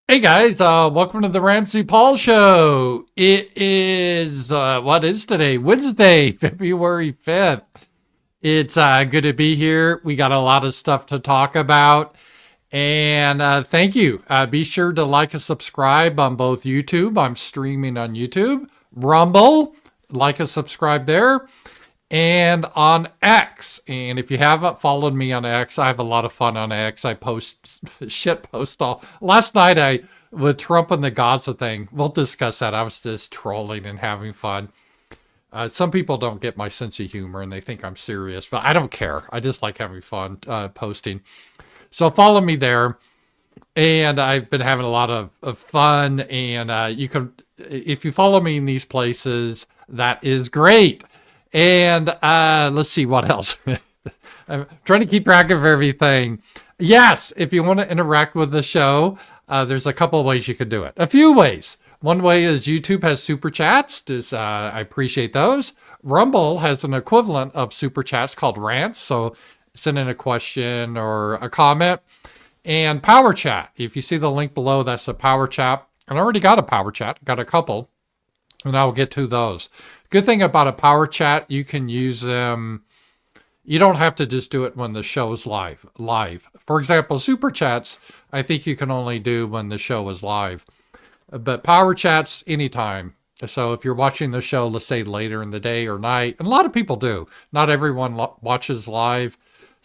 Hey guys, welcome to the RAMZPAUL show. It is, what is today? Wednesday, February 5th. It's good to be here. We got a lot of stuff to talk about. And thank you. Be sure to like and subscribe on both YouTube. I'm streaming on YouTube. Rumble, like and subscribe there. And on X. And if you haven't followed me on X, I have a lot of fun on X. I post shit post all. Last night with Trump and the Gaza thing, we'll discuss that. I was just trolling and having fun. Some people don't get my sense of humor and they think I'm serious, but I don't care. I just like having fun posting. So follow me there. And I've been having a lot of fun. And you can, if you follow me in these places, that is great. And let's see what else. I'm trying to keep track of everything. Yes, if you want to interact with the show, there's a couple of ways you could do it. A few ways. One way is YouTube has super chats. I appreciate those. Rumble has an equivalent of super chats called rants. So send in a question or a comment. And Power Chat. If you see the link below, that's a Power Chat. And I already got a Power Chat. Got a couple. And I'll get to those. Good thing about a Power Chat, you can use them. You don't have to just do it when the show's live. For example, Super Chats, I think you can only do when the show is live. But Power Chats, anytime. So if you're watching the show, let's say later in the day or night, and a lot of people do. Not everyone watches live.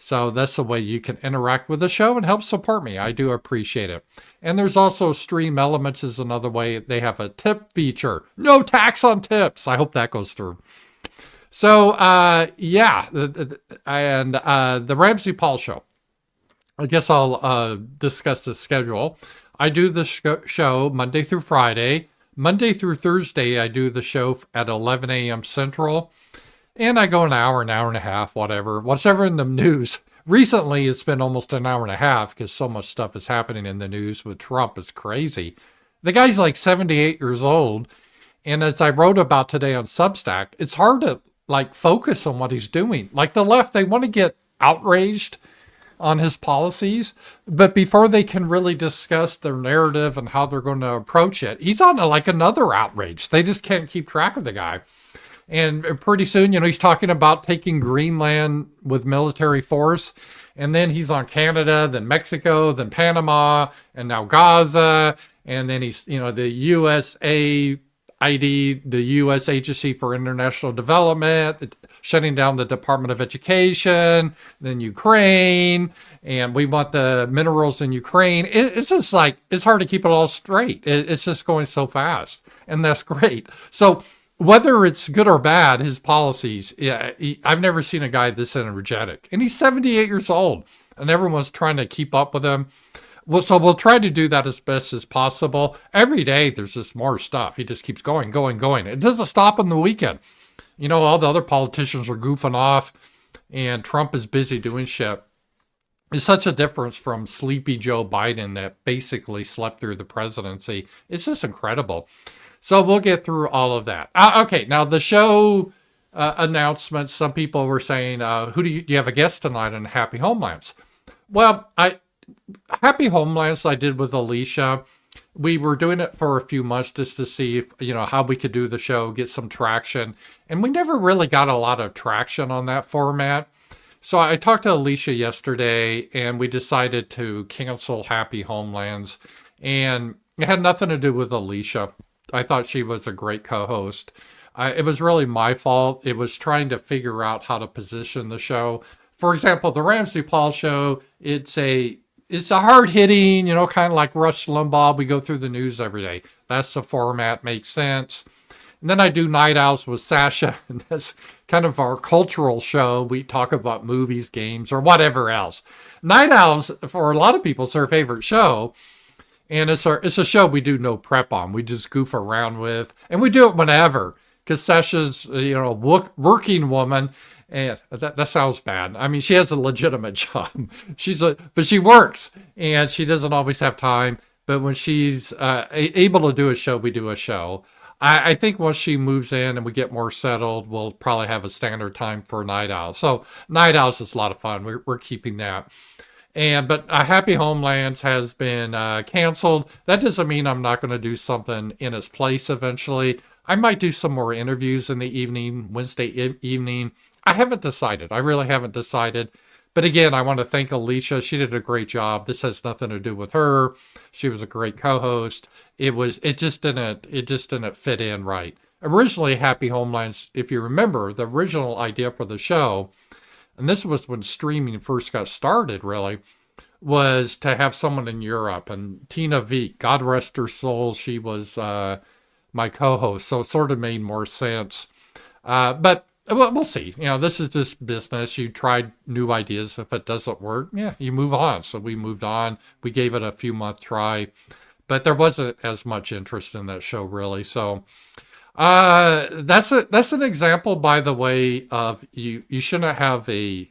So that's the way you can interact with the show and help support me. I do appreciate it. And there's also Stream Elements is another way. They have a tip feature. No tax on tips. I hope that goes through. So, yeah. And the RAMZPAUL show. I guess I'll discuss the schedule. I do the show Monday through Friday. Monday through Thursday, I do the show at 11 a.m. Central. And I go an hour and a half, whatever in the news. Recently, it's been almost an hour and a half because so much stuff is happening in the news with Trump. It's crazy. The guy's like 78 years old. And as I wrote about today on Substack, it's hard to focus on what he's doing. Like the left, they want to get outraged on his policies, but before they can really discuss their narrative and how they're going to approach it, he's on another outrage. They just can't keep track of the guy. And pretty soon, he's talking about taking Greenland with military force. And then he's on Canada, then Mexico, then Panama, and now Gaza. And then he's, the USAid, the U.S. Agency for International Development, shutting down the Department of Education, then Ukraine, and we want the minerals in Ukraine. It's just it's hard to keep it all straight. It's just going so fast. And that's great. So, whether it's good or bad, his policies, I've never seen a guy this energetic. And he's 78 years old, and everyone's trying to keep up with him. Well, so we'll try to do that as best as possible. Every day, there's just more stuff. He just keeps going. It doesn't stop on the weekend. All the other politicians are goofing off, and Trump is busy doing shit. It's such a difference from sleepy Joe Biden that basically slept through the presidency. It's just incredible. So we'll get through all of that. Okay, now the show announcements. Some people were saying, do you have a guest tonight on Happy Homelands? Well, Happy Homelands I did with Alicia. We were doing it for a few months just to see if, how we could do the show, get some traction. And we never really got a lot of traction on that format. So I talked to Alicia yesterday and we decided to cancel Happy Homelands. And it had nothing to do with Alicia. I thought she was a great co-host. It was really my fault. It was trying to figure out how to position the show. For example, the RAMZPAUL show, it's a hard-hitting, kind of like Rush Limbaugh. We go through the news every day. That's the format, makes sense. And then I do Night Owls with Sasha, and that's kind of our cultural show. We talk about movies, games, or whatever else. Night Owls, for a lot of people, is their favorite show. And it's a show we do no prep on. We just goof around with. And we do it whenever. Because Sasha's, a working woman. And that sounds bad. I mean, she has a legitimate job. But she works. And she doesn't always have time. But when she's able to do a show, we do a show. I think once she moves in and we get more settled, we'll probably have a standard time for Night Owls. So Night Owls is a lot of fun. We're keeping that. But Happy Homelands has been canceled. That doesn't mean I'm not going to do something in its place eventually. I might do some more interviews in the evening, Wednesday evening. I haven't decided. I really haven't decided. But again, I want to thank Alicia. She did a great job. This has nothing to do with her. She was a great co-host. It just didn't fit in right. Originally, Happy Homelands, if you remember, the original idea for the show, and this was when streaming first got started, really, was to have someone in Europe. And Tina Veek, God rest her soul, she was my co-host, so it sort of made more sense. But we'll see. This is just business. You tried new ideas. If it doesn't work, yeah, you move on. So we moved on. We gave it a few month try, but there wasn't as much interest in that show, really. So that's an example, by the way, of you shouldn't have a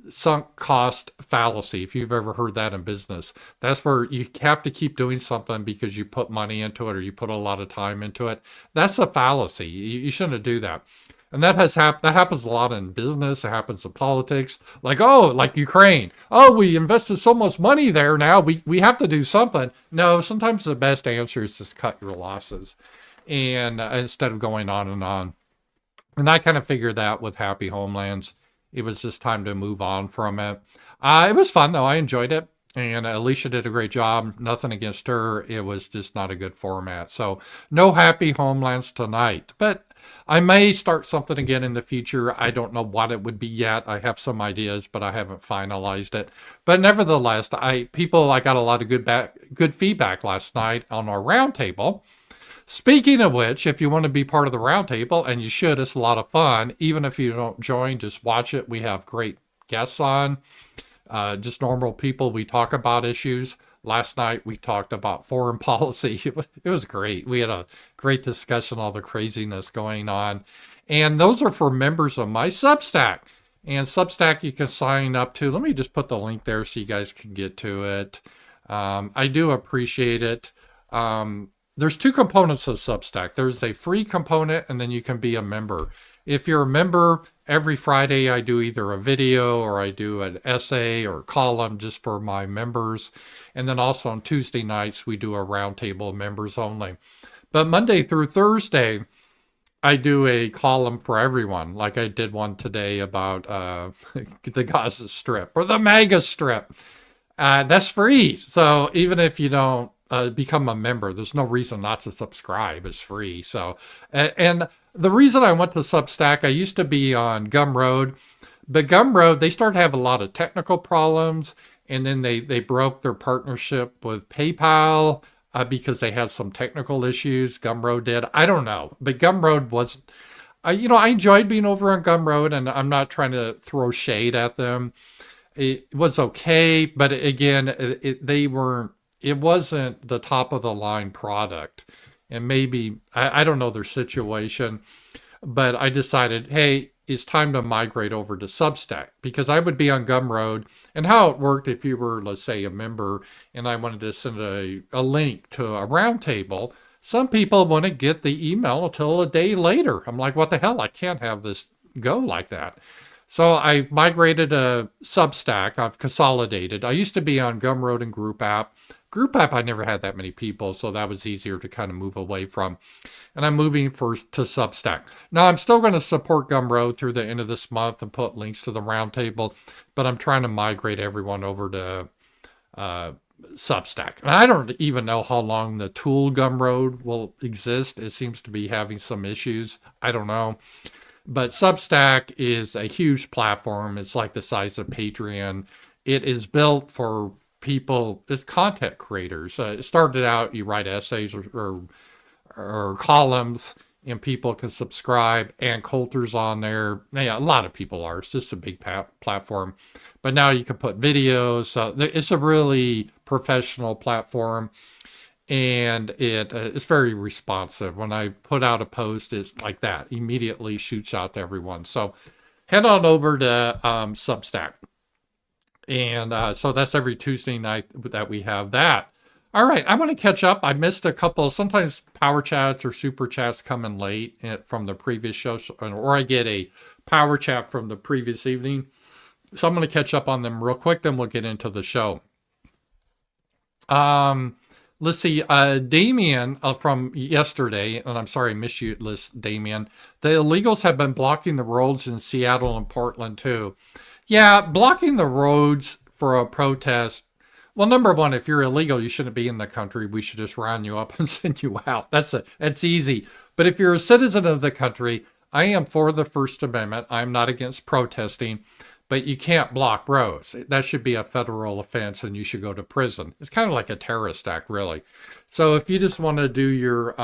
sunk cost fallacy. If you've ever heard that in business, that's where you have to keep doing something because you put money into it or you put a lot of time into it. That's a fallacy. You shouldn't do that. And that happens a lot in business. It happens in politics. Like Ukraine. Oh, we invested so much money there. Now we have to do something. No, sometimes the best answer is just cut your losses, and instead of going on and on. And I kind of figured that with Happy Homelands, it was just time to move on from it. It was fun though. I enjoyed it. And Alicia did a great job. Nothing against her. It was just not a good format. So no Happy Homelands tonight. But I may start something again in the future. I don't know what it would be yet. I have some ideas, but I haven't finalized it. But nevertheless, I got a lot of good feedback last night on our roundtable. Speaking of which, if you want to be part of the roundtable, and you should, it's a lot of fun. Even if you don't join, just watch it. We have great guests on, just normal people. We talk about issues. Last night, we talked about foreign policy. It was great. We had a great discussion, all the craziness going on. And those are for members of my Substack. And Substack you can sign up to. Let me just put the link there so you guys can get to it. I do appreciate it. There's two components of Substack. There's a free component, and then you can be a member. If you're a member, every Friday I do either a video or I do an essay or column just for my members. And then also on Tuesday nights, we do a roundtable, members only. But Monday through Thursday, I do a column for everyone. Like I did one today about the Gaza Strip or the MAGA Strip. That's free. So even if you don't become a member, there's no reason not to subscribe. It's free. So, and the reason I went to Substack, I used to be on Gumroad, but Gumroad, they started having a lot of technical problems, and then they broke their partnership with PayPal because they had some technical issues. Gumroad did. I don't know, but Gumroad was, I enjoyed being over on Gumroad, and I'm not trying to throw shade at them. It was okay, but again, it wasn't the top of the line product. And maybe, I don't know their situation, but I decided, hey, it's time to migrate over to Substack, because I would be on Gumroad. And how it worked, if you were, let's say, a member, and I wanted to send a link to a roundtable, some people wouldn't get the email until a day later. I'm like, what the hell? I can't have this go like that. So I migrated to Substack. I've consolidated. I used to be on Gumroad and Group App. Group App, I never had that many people, so that was easier to kind of move away from. And I'm moving first to Substack. Now, I'm still going to support Gumroad through the end of this month and put links to the roundtable, but I'm trying to migrate everyone over to Substack. And I don't even know how long the tool Gumroad will exist. It seems to be having some issues. I don't know. But Substack is a huge platform. It's like the size of Patreon. It is built for people, it's content creators. It started out, you write essays or columns, and people can subscribe. And Coulter's on there. Yeah, a lot of people are. It's just a big platform. But now you can put videos. So it's a really professional platform. And it's very responsive. When I put out a post, it's like that. Immediately shoots out to everyone. So head on over to Substack. And so that's every Tuesday night that we have that. All right, I want to catch up. I missed a couple. Sometimes Power Chats or Super Chats come in late from the previous show. Or I get a Power Chat from the previous evening. So I'm going to catch up on them real quick, then we'll get into the show. Let's see. Damien from yesterday, and I'm sorry I missed you, Damien. The illegals have been blocking the roads in Seattle and Portland too. Yeah, blocking the roads for a protest. Well, number one, if you're illegal, you shouldn't be in the country. We should just round you up and send you out. That's easy. But if you're a citizen of the country, I am for the First Amendment. I'm not against protesting, but you can't block roads. That should be a federal offense and you should go to prison. It's kind of like a terrorist act, really. So if you just want to do your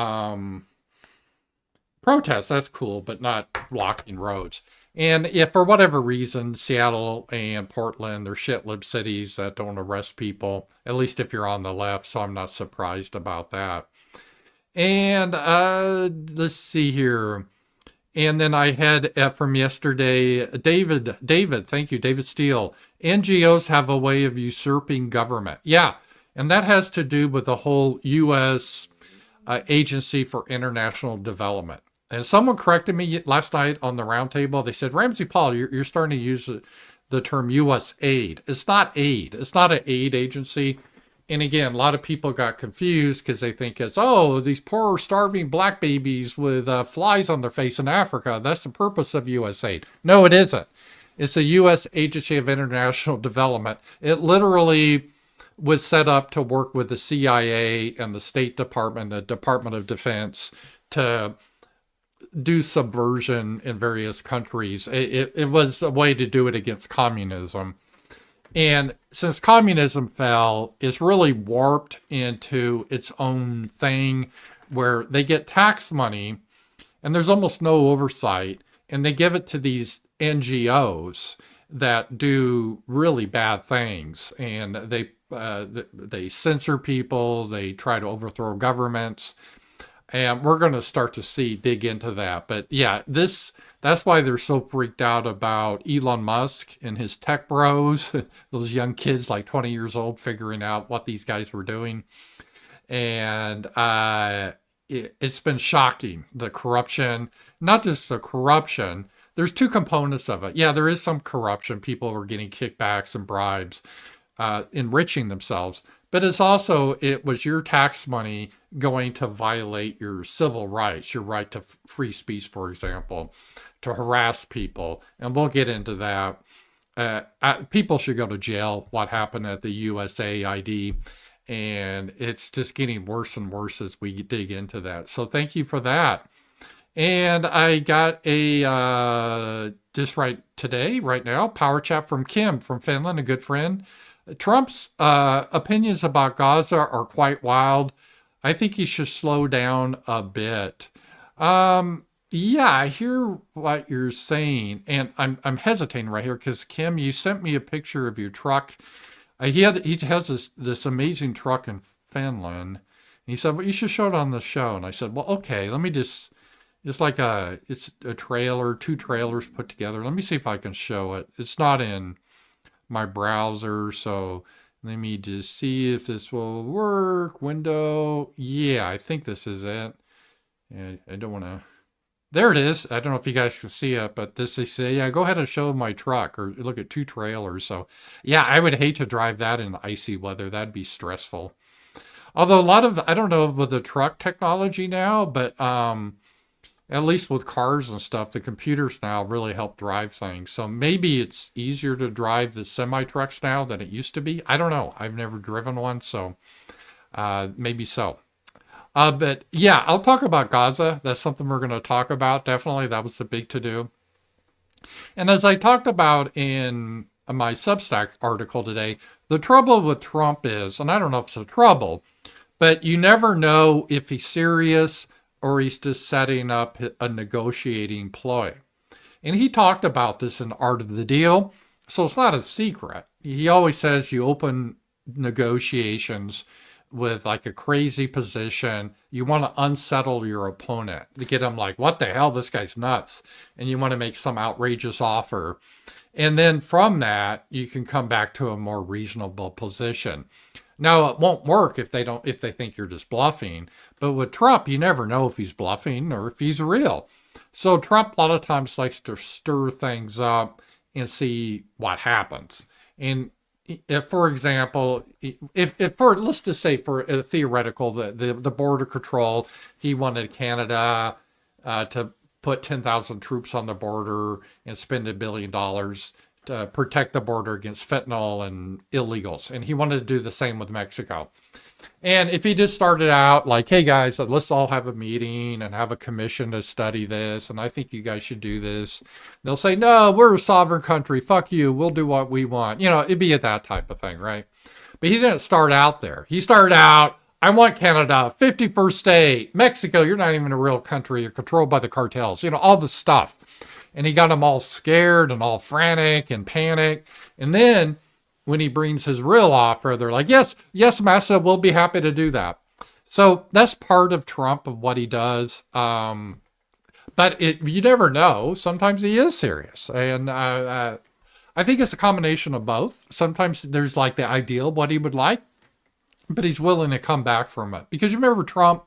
protest, that's cool, but not blocking roads. And if for whatever reason, Seattle and Portland, they're shit-lib cities that don't arrest people, at least if you're on the left, so I'm not surprised about that. And let's see here. And then I had from yesterday, David, thank you, David Steele. NGOs have a way of usurping government. Yeah, and that has to do with the whole U.S. Agency for International Development. And someone corrected me last night on the roundtable. They said, RAMZPAUL, you're starting to use the term USAid. It's not aid. It's not an aid agency. And again, a lot of people got confused because they think it's, oh, these poor starving black babies with flies on their face in Africa. That's the purpose of USAid. No, it isn't. It's a U.S. Agency of International Development. It literally was set up to work with the CIA and the State Department, the Department of Defense, to do subversion in various countries. It was a way to do it against communism. And since communism fell, it's really warped into its own thing where they get tax money and there's almost no oversight, and they give it to these NGOs that do really bad things, and they censor people, they try to overthrow governments. And we're going to start to dig into that. But yeah, that's why they're so freaked out about Elon Musk and his tech bros, those young kids like 20 years old figuring out what these guys were doing. And it's been shocking, the corruption, not just the corruption. There's two components of it. Yeah, there is some corruption. People are getting kickbacks and bribes, enriching themselves. But it was your tax money going to violate your civil rights, your right to free speech, for example, to harass people. And we'll get into that. People should go to jail, what happened at the USAID. And it's just getting worse and worse as we dig into that. So thank you for that. And I got just right now, power chat from Kim from Finland, a good friend. Trump's opinions about Gaza are quite wild. I think he should slow down a bit. Yeah, I hear what you're saying, and I'm hesitating right here because Kim, you sent me a picture of your truck. He has this amazing truck in Finland. And he said, well, you should show it on the show. And I said, well, okay, let me just, it's a trailer, two trailers put together. Let me see if I can show it. It's not in my browser, so let me just see if this will work. Window. Yeah, I think this is it. And I don't want to. There it is. I don't know if you guys can see it, but they say, yeah, go ahead and show my truck or look at two trailers. So yeah, I would hate to drive that in icy weather. That'd be stressful. Although I don't know with the truck technology now, but at least with cars and stuff, the computers now really help drive things. So maybe it's easier to drive the semi-trucks now than it used to be. I don't know. I've never driven one, so maybe so. But yeah, I'll talk about Gaza. That's something we're going to talk about. Definitely, that was the big to-do. And as I talked about in my Substack article today, the trouble with Trump is, and I don't know if it's a trouble, but you never know if he's serious or he's just setting up a negotiating ploy. And he talked about this in Art of the Deal, so it's not a secret. He always says you open negotiations with like a crazy position. You want to unsettle your opponent to get him like, what the hell, this guy's nuts. And you want to make some outrageous offer. And then from that, you can come back to a more reasonable position. Now, it won't work if they think you're just bluffing. But with Trump, you never know if he's bluffing or if he's real. So Trump a lot of times likes to stir things up and see what happens. And if, for example, if for let's just say for a theoretical, the border control, he wanted Canada to put 10,000 troops on the border and spend $1 billion to protect the border against fentanyl and illegals. And he wanted to do the same with Mexico. And if he just started out like, hey guys, let's all have a meeting and have a commission to study this, and I think you guys should do this, they'll say, no, we're a sovereign country. Fuck you. We'll do what we want. You know, it'd be that type of thing, right? But he didn't start out there. He started out, I want Canada, 51st state. Mexico, you're not even a real country. You're controlled by the cartels. You know, all the stuff. And he got them all scared and all frantic and panicked. And then when he brings his real offer, they're like, yes, massa, we'll be happy to do that. So that's part of Trump, of what he does. But you never know. Sometimes he is serious. And I think it's a combination of both. Sometimes there's like the ideal, what he would like, but he's willing to come back from it. Because you remember Trump,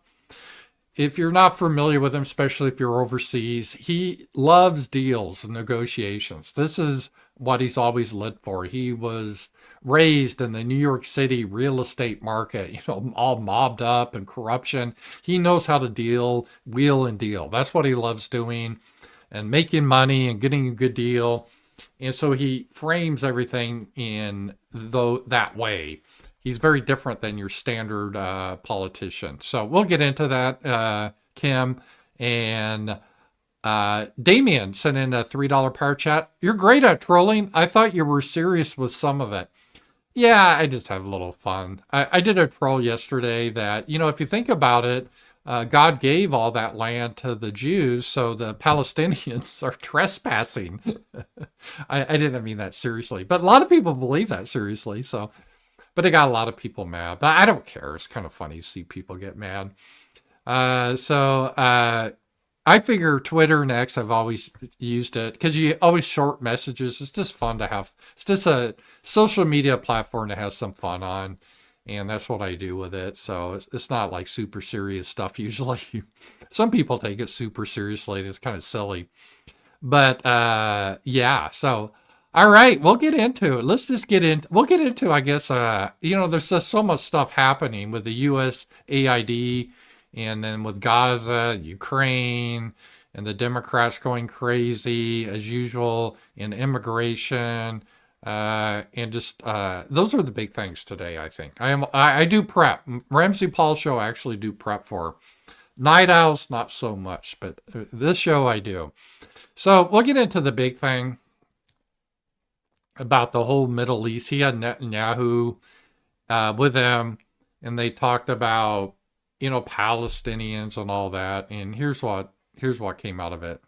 if you're not familiar with him, especially if you're overseas, he loves deals and negotiations. This is what he's always lived for. He was raised in the New York City real estate market, you know, all mobbed up and corruption. He knows how to wheel and deal. That's what he loves doing, and making money and getting a good deal. And so he frames everything in that way. He's very different than your standard politician. So we'll get into that, Kim. And Damien sent in a $3 power chat. You're great at trolling. I thought you were serious with some of it. Yeah, I just have a little fun. I did a troll yesterday that, you know, if you think about it, God gave all that land to the Jews, so the Palestinians are trespassing. I didn't mean that seriously, but a lot of people believe that seriously. So, but it got a lot of people mad. But I don't care. It's kind of funny to see people get mad. I figure Twitter and X, I've always used it because you always short messages. It's just fun to have. It's just a social media platform to have some fun on. And that's what I do with it. So it's not like super serious stuff usually. Some people take it super seriously. It's kind of silly. But yeah, so all right, we'll get into it. We'll get into, I guess, there's just so much stuff happening with the USAid, and then with Gaza, Ukraine, and the Democrats going crazy as usual in immigration. And just those are the big things today, I think. I do prep. Ramsey Paul show I actually do prep for. Night Owls, not so much, but this show I do. So we'll get into the big thing about the whole Middle East. He had Netanyahu with him, and they talked about, Palestinians and all that. And here's what came out of it.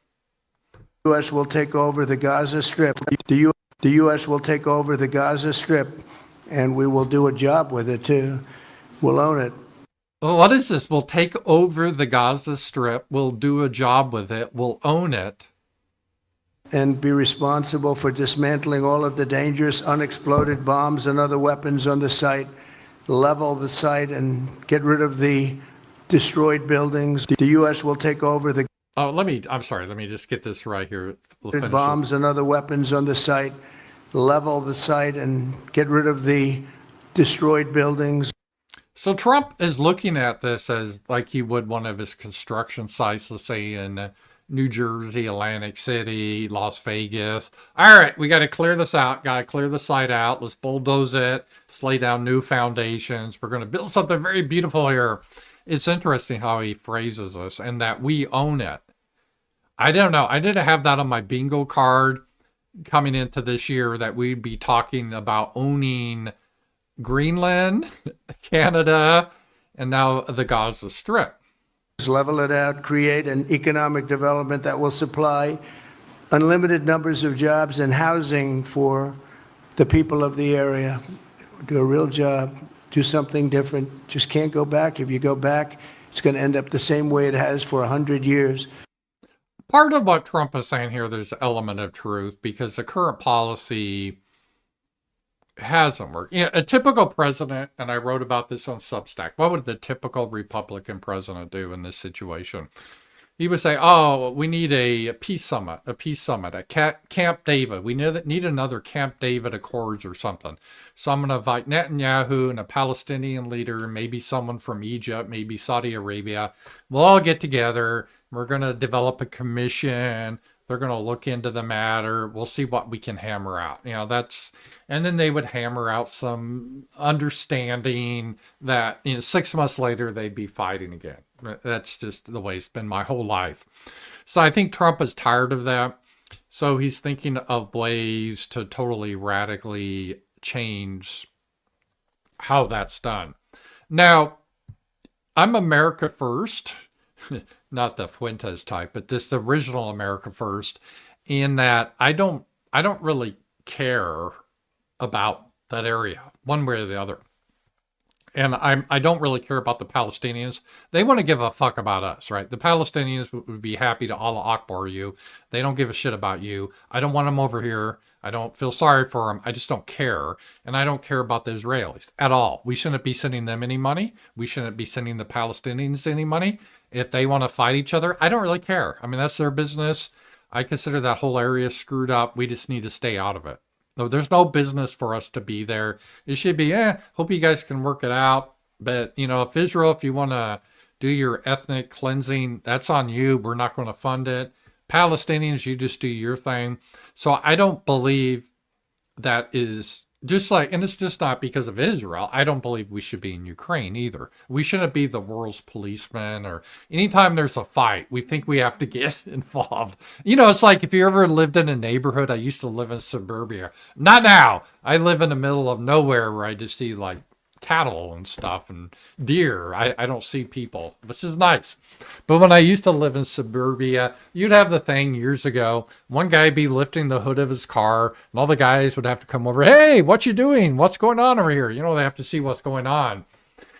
The U.S. will take over the Gaza Strip. The U.S. will take over the Gaza Strip, and we will do a job with it too. We'll own it. Well, what is this? We'll take over the Gaza Strip. We'll do a job with it. We'll own it. And be responsible for dismantling all of the dangerous unexploded bombs and other weapons on the site, level the site, and get rid of the destroyed buildings. The U.S. will take over the... I'm sorry. Let me just get this right here. We'll bombs and other weapons on the site, level the site, and get rid of the destroyed buildings. So Trump is looking at this as like he would one of his construction sites, let's say in New Jersey, Atlantic City, Las Vegas. All right, we got to clear this out. Got to clear the site out. Let's bulldoze it. Let's lay down new foundations. We're going to build something very beautiful here. It's interesting how he phrases this, and that we own it. I don't know. I didn't have that on my bingo card coming into this year, that we'd be talking about owning Greenland, Canada, and now the Gaza Strip. Level it out, create an economic development that will supply unlimited numbers of jobs and housing for the people of the area. Do a real job, do something different. Just can't go back. If you go back, it's going to end up the same way it has for 100 years. Part of what Trump is saying here, there's an element of truth, because the current policy hasn't worked. A typical president, and I wrote about this on Substack, what would the typical Republican president do in this situation? he would say, "Oh, we need a peace summit, at Camp David. We need another Camp David Accords or something." So I'm going to invite Netanyahu and a Palestinian leader, maybe someone from Egypt, maybe Saudi Arabia. We'll all get together. We're going to develop a commission. They're going to look into the matter. We'll see what we can hammer out. And then they would hammer out some understanding that 6 months later they'd be fighting again. That's just the way it's been my whole life. So I think Trump is tired of that. So he's thinking of ways to totally radically change how that's done. Now, I'm America first. Not the Fuentes type, but this original America first, in that I don't really care about that area one way or the other. And I don't really care about the Palestinians. They want to give a fuck about us, right? The Palestinians would be happy to Allah Akbar you. They don't give a shit about you. I don't want them over here. I don't feel sorry for them. I just don't care. And I don't care about the Israelis at all. We shouldn't be sending them any money. We shouldn't be sending the Palestinians any money. If they want to fight each other, I don't really care. I mean, that's their business. I consider that whole area screwed up. We just need to stay out of it. No, there's no business for us to be there. It should be, hope you guys can work it out. But, if Israel, if you want to do your ethnic cleansing, that's on you. We're not going to fund it. Palestinians, you just do your thing. So I don't believe that is just like, and it's just not because of Israel. I don't believe we should be in Ukraine either. We shouldn't be the world's policeman, or anytime there's a fight, we think we have to get involved. It's like if you ever lived in a neighborhood, I used to live in suburbia. Not now. I live in the middle of nowhere where I just see like cattle and stuff and deer. I don't see people, which is nice. But when I used to live in suburbia, you'd have the thing years ago, one guy be lifting the hood of his car and all the guys would have to come over. Hey, what you doing? What's going on over here? They have to see what's going on.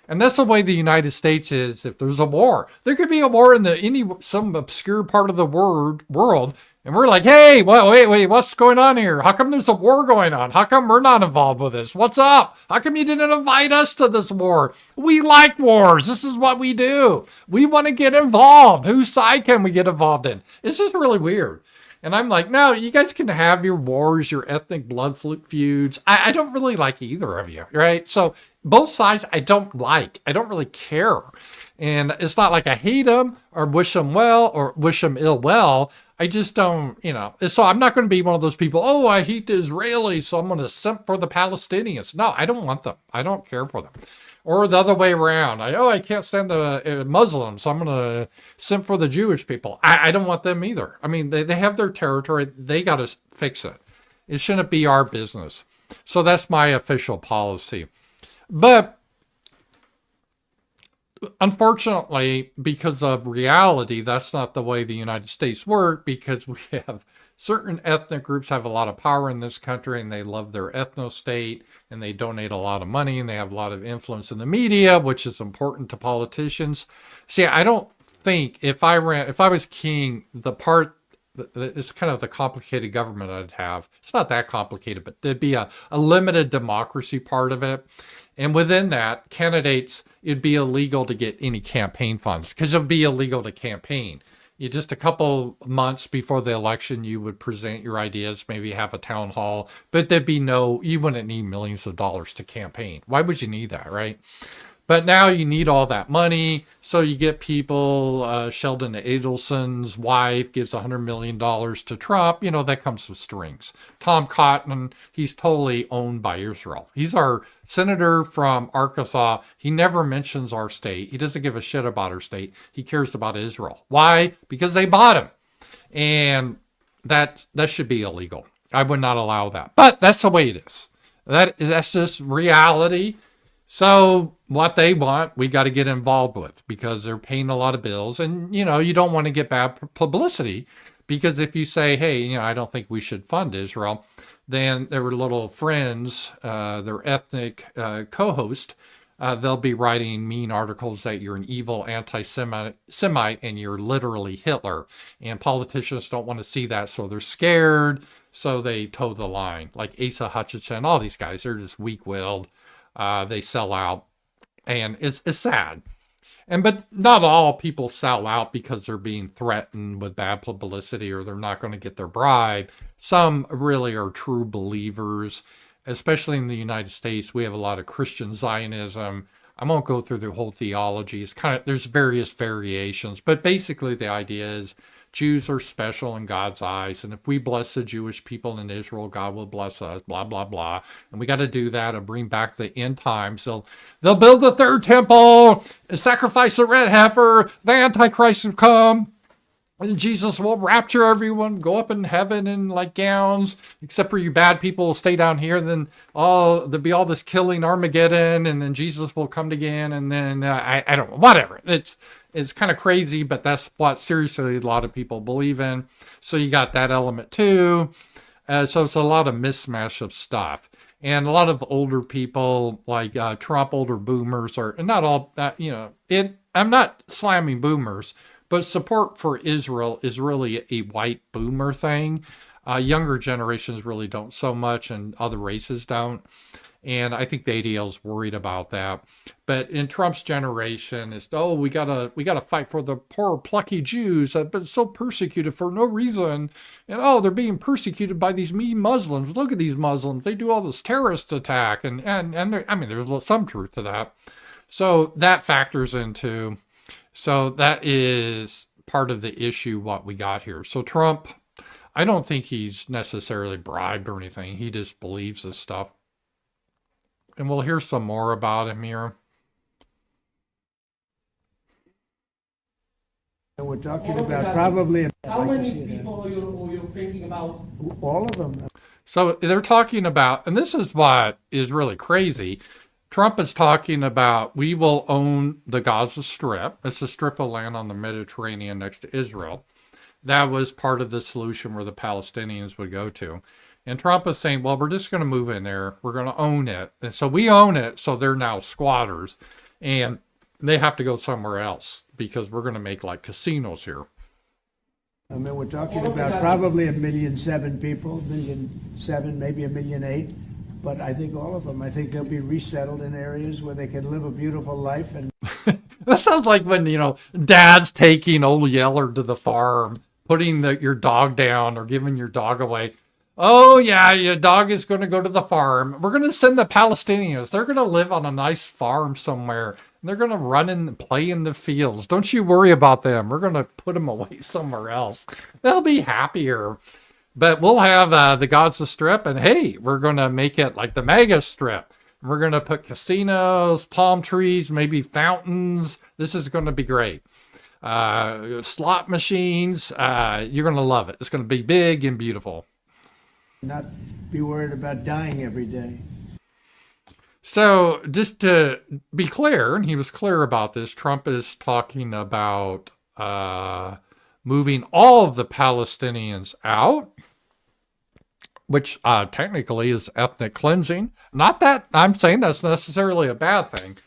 And that's the way the United States is. If there's a war, there could be a war in some obscure part of the world. And we're like, hey, wait, what's going on here? How come there's a war going on? How come we're not involved with this? What's up? How come you didn't invite us to this war? We like wars. This is what we do. We want to get involved. Whose side can we get involved in? It's just really weird. And I'm like, no, you guys can have your wars, your ethnic blood feuds. I don't really like either of you, right? So both sides I don't like. I don't really care. And it's not like I hate them or wish them well or wish them ill well. I just don't, so I'm not going to be one of those people, oh, I hate the Israelis, so I'm going to simp for the Palestinians. No, I don't want them. I don't care for them. Or the other way around. I can't stand the Muslims, so I'm going to simp for the Jewish people. I don't want them either. I mean, they have their territory. They got to fix it. It shouldn't be our business. So that's my official policy. But unfortunately, because of reality, that's not the way the United States work, because we have certain ethnic groups have a lot of power in this country and they love their ethno-state and they donate a lot of money and they have a lot of influence in the media, which is important to politicians. See, I don't think if I was king, it's kind of the complicated government I'd have. It's not that complicated, but there'd be a limited democracy part of it. And within that, candidates, it'd be illegal to get any campaign funds because it'd be illegal to campaign. Just a couple months before the election, you would present your ideas, maybe have a town hall, but you wouldn't need millions of dollars to campaign. Why would you need that, right? But now you need all that money. So you get people, Sheldon Adelson's wife gives $100 million to Trump. That comes with strings. Tom Cotton, he's totally owned by Israel. He's our senator from Arkansas. He never mentions our state. He doesn't give a shit about our state. He cares about Israel. Why? Because they bought him. And that should be illegal. I would not allow that. But that's the way it is. That's just reality. So what they want, we got to get involved with because they're paying a lot of bills. And, you don't want to get bad publicity because if you say, hey, I don't think we should fund Israel, then their little friends, their ethnic co-host, they'll be writing mean articles that you're an evil anti-Semite and you're literally Hitler. And politicians don't want to see that, so they're scared. So they toe the line. Like Asa Hutchinson, all these guys, they're just weak-willed. They sell out. And it's sad. But not all people sell out because they're being threatened with bad publicity or they're not going to get their bribe. Some really are true believers, especially in the United States. We have a lot of Christian Zionism. I won't go through the whole theology. It's kind of, there's various variations, but basically the idea is Jews are special in God's eyes. And if we bless the Jewish people in Israel, God will bless us, blah, blah, blah. And we got to do that and bring back the end times. They'll build the third temple, sacrifice the red heifer, the Antichrist will come. And Jesus will rapture everyone, go up in heaven in like gowns, except for you bad people will stay down here. Then there'll be all this killing, Armageddon, and then Jesus will come again. And then I don't know, whatever. It's kind of crazy, but that's what seriously a lot of people believe in. So you got that element too. So it's a lot of mismatch of stuff. And a lot of older people like Trump, older boomers are not all, I'm not slamming boomers, but support for Israel is really a white boomer thing. Younger generations really don't so much, and other races don't. And I think the ADL's worried about that. But in Trump's generation, it's, we gotta fight for the poor, plucky Jews that have been so persecuted for no reason. And they're being persecuted by these mean Muslims. Look at these Muslims. They do all this terrorist attack. And there's some truth to that. So that factors into. So that is part of the issue, what we got here. So Trump, I don't think he's necessarily bribed or anything. He just believes this stuff. And we'll hear some more about him here. And we're talking about probably... How many people are you thinking about? All of them. So they're talking about, and this is what is really crazy, Trump is talking about, we will own the Gaza Strip. It's a strip of land on the Mediterranean next to Israel. That was part of the solution where the Palestinians would go to. And Trump is saying, well, we're just going to move in there. We're going to own it. And so we own it. So they're now squatters. And they have to go somewhere else because we're going to make like casinos here. I mean, we're talking about probably 1.7 million people, 1.7 million, maybe 1.8 million. But I think all of them, I think they'll be resettled in areas where they can live a beautiful life. And that sounds like when, dad's taking old Yeller to the farm, putting your dog down or giving your dog away. Oh, yeah, your dog is going to go to the farm. We're going to send the Palestinians. They're going to live on a nice farm somewhere. And they're going to run and play in the fields. Don't you worry about them. We're going to put them away somewhere else. They'll be happier. But we'll have the Gaza Strip, and hey, we're going to make it like the Mega Strip. We're going to put casinos, palm trees, maybe fountains. This is going to be great. Slot machines. You're going to love it. It's going to be big and beautiful. Not be worried about dying every day. So just to be clear, and he was clear about this, Trump is talking about moving all of the Palestinians out, which technically is ethnic cleansing. Not that I'm saying that's necessarily a bad thing.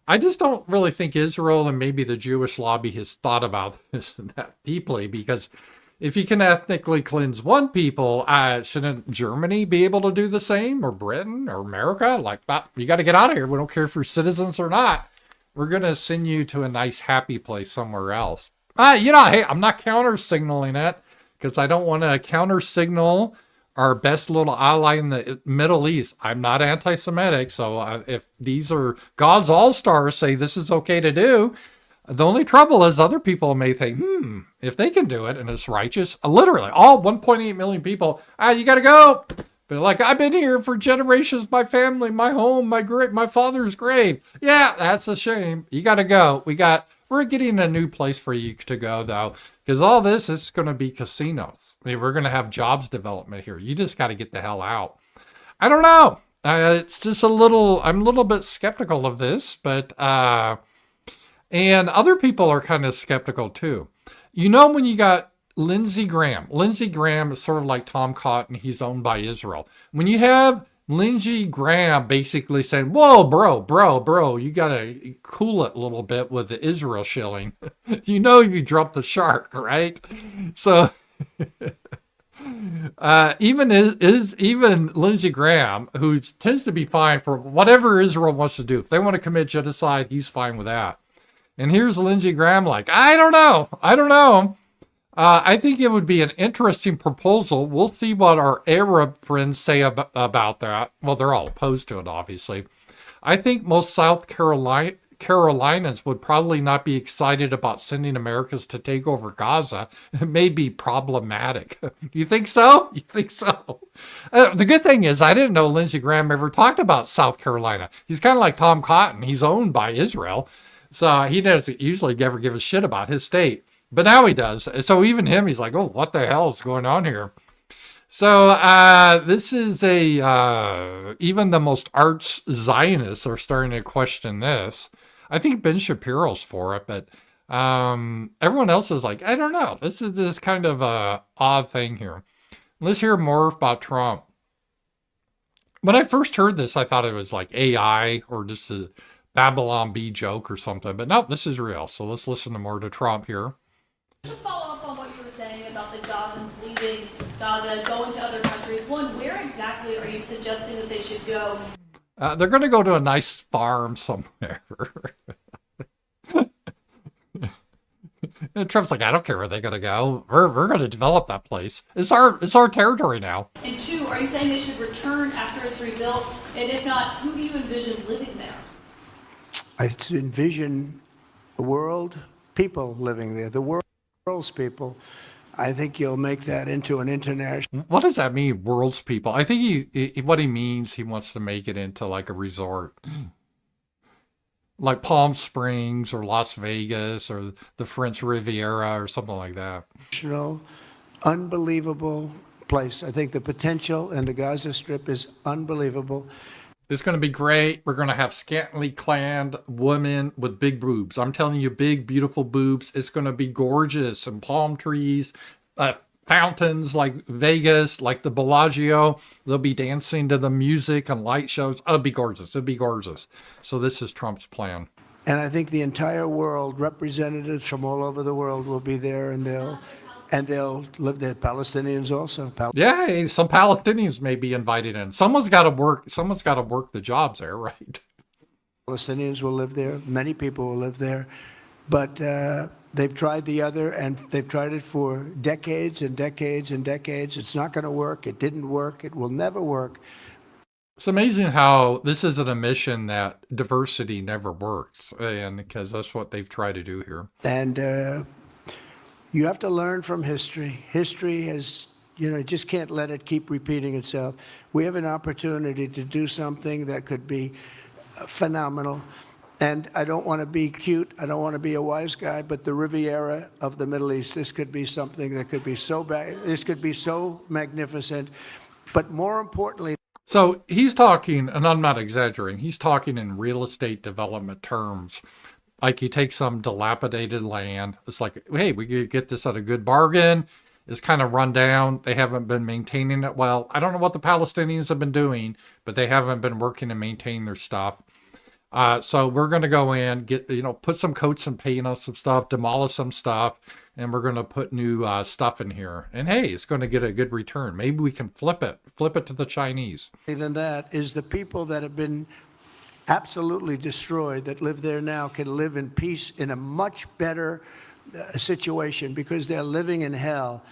I just don't really think Israel and maybe the Jewish lobby has thought about this that deeply, because if you can ethnically cleanse one people, shouldn't Germany be able to do the same, or Britain, or America? Like, you got to get out of here. We don't care if you're citizens or not. We're going to send you to a nice, happy place somewhere else. Hey, I'm not counter-signaling it, because I don't want to counter-signal our best little ally in the Middle East. I'm not anti-Semitic, so if these are God's all-stars say this is okay to do, the only trouble is other people may think, if they can do it and it's righteous, literally all 1.8 million people, you got to go. But like, I've been here for generations, my family, my home, my father's grave. Yeah, that's a shame. You got to go. We're getting a new place for you to go, though, because all this is going to be casinos. I mean, we're going to have jobs development here. You just got to get the hell out. I don't know. It's just I'm a little bit skeptical of this, but, and other people are kind of skeptical too. When you got Lindsey Graham is sort of like Tom Cotton. He's owned by Israel. When you have Lindsey Graham basically saying, whoa, bro, you got to cool it a little bit with the Israel shilling. You dropped the shark, right? So even Lindsey Graham, who tends to be fine for whatever Israel wants to do. If they want to commit genocide, he's fine with that. And here's Lindsey Graham like, I don't know. I think it would be an interesting proposal. We'll see what our Arab friends say about that. Well, they're all opposed to it, obviously. I think most South Carolinians would probably not be excited about sending Americans to take over Gaza. It may be problematic. You think so? You think so? The good thing is I didn't know Lindsey Graham ever talked about South Carolina. He's kind of like Tom Cotton. He's owned by Israel. So he doesn't usually ever give a shit about his state. But now he does. So even him, he's like, oh, what the hell is going on here? So this is even the most arch Zionists are starting to question this. I think Ben Shapiro's for it, but everyone else is like, I don't know. This is this kind of odd thing here. Let's hear more about Trump. When I first heard this, I thought it was like AI or just a Babylon Bee joke or something. But no, this is real. So let's listen to more to Trump here. To follow up on what you were saying about the Gazans leaving Gaza, going to other countries, one, where exactly are you suggesting that they should go? They're going to go to a nice farm somewhere. And Trump's like, I don't care where they're going to go. We're going to develop that place. It's our territory now. And two, are you saying they should return after it's rebuilt? And if not, who do you envision living there? I envision the world, people living there, the world's people. I think you'll make that into an international. What does that mean, world's people? I think what he means, he wants to make it into like a resort. Like Palm Springs or Las Vegas or the French Riviera or something like that. Unbelievable place. I think the potential in the Gaza Strip is unbelievable. It's going to be great. We're going to have scantily clad women with big boobs. I'm telling you, big, beautiful boobs. It's going to be gorgeous. And palm trees, fountains like Vegas, like the Bellagio. They'll be dancing to the music and light shows. Oh, it'll be gorgeous. It'll be gorgeous. So this is Trump's plan. And I think the entire world, representatives from all over the world will be there, and they'll live there. Palestinians also. Yeah, some Palestinians may be invited in. Someone's got to work the jobs there, right? Palestinians will live there. Many people will live there. But they've tried the other, and they've tried it for decades and decades and decades. It's not going to work. It didn't work. It will never work. It's amazing how this is an admission that diversity never works, and because that's what they've tried to do here. And you have to learn from history. History has, just can't let it keep repeating itself. We have an opportunity to do something that could be phenomenal. And I don't want to be cute. I don't want to be a wise guy, but the Riviera of the Middle East, this could be something that could be so bad. This could be so magnificent. But more importantly, so he's talking, and I'm not exaggerating, he's talking in real estate development terms. Like he takes some dilapidated land. It's like, hey, we could get this at a good bargain. It's kind of run down. They haven't been maintaining it well. I don't know what the Palestinians have been doing, but they haven't been working to maintain their stuff. So we're going to go in, put some coats and paint on some stuff, demolish some stuff, and we're going to put new stuff in here. And hey, it's going to get a good return. Maybe we can flip it to the Chinese. Than that is the people that have been absolutely destroyed that live there now can live in peace in a much better situation because they're living in hell.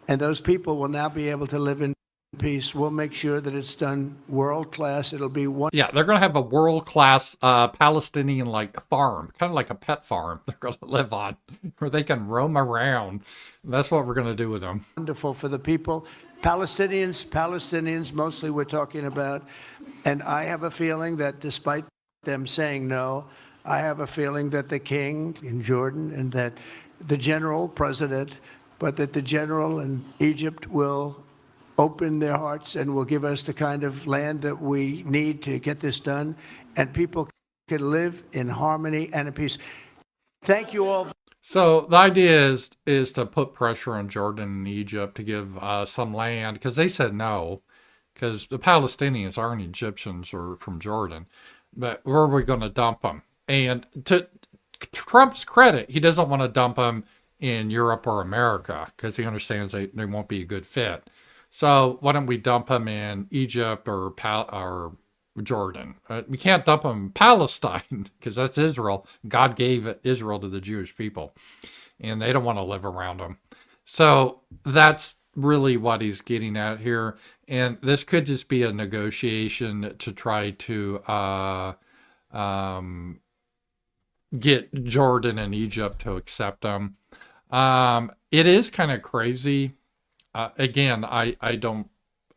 And those people will now be able to live in peace. We'll make sure that it's done world class. It'll be one. Yeah, they're going to have a world class Palestinian like farm, kind of like a pet farm they're going to live on where they can roam around. That's what we're going to do with them. Wonderful for the people. Palestinians mostly we're talking about. And I have a feeling that despite them saying no, I have a feeling that the king in Jordan and that the general president, but that the general in Egypt will open their hearts and will give us the kind of land that we need to get this done, and people can live in harmony and in peace. Thank you all. So the idea is to put pressure on Jordan and Egypt to give some land, because they said no, because the Palestinians aren't Egyptians or from Jordan, but where are we going to dump them? And to Trump's credit, he doesn't want to dump them in Europe or America because he understands they won't be a good fit. So why don't we dump them in Egypt or Jordan. We can't dump them in Palestine because that's Israel. God gave Israel to the Jewish people, and they don't want to live around them. So that's really what he's getting at here. And this could just be a negotiation to try to get Jordan and Egypt to accept them. It is kind of crazy. Again, I don't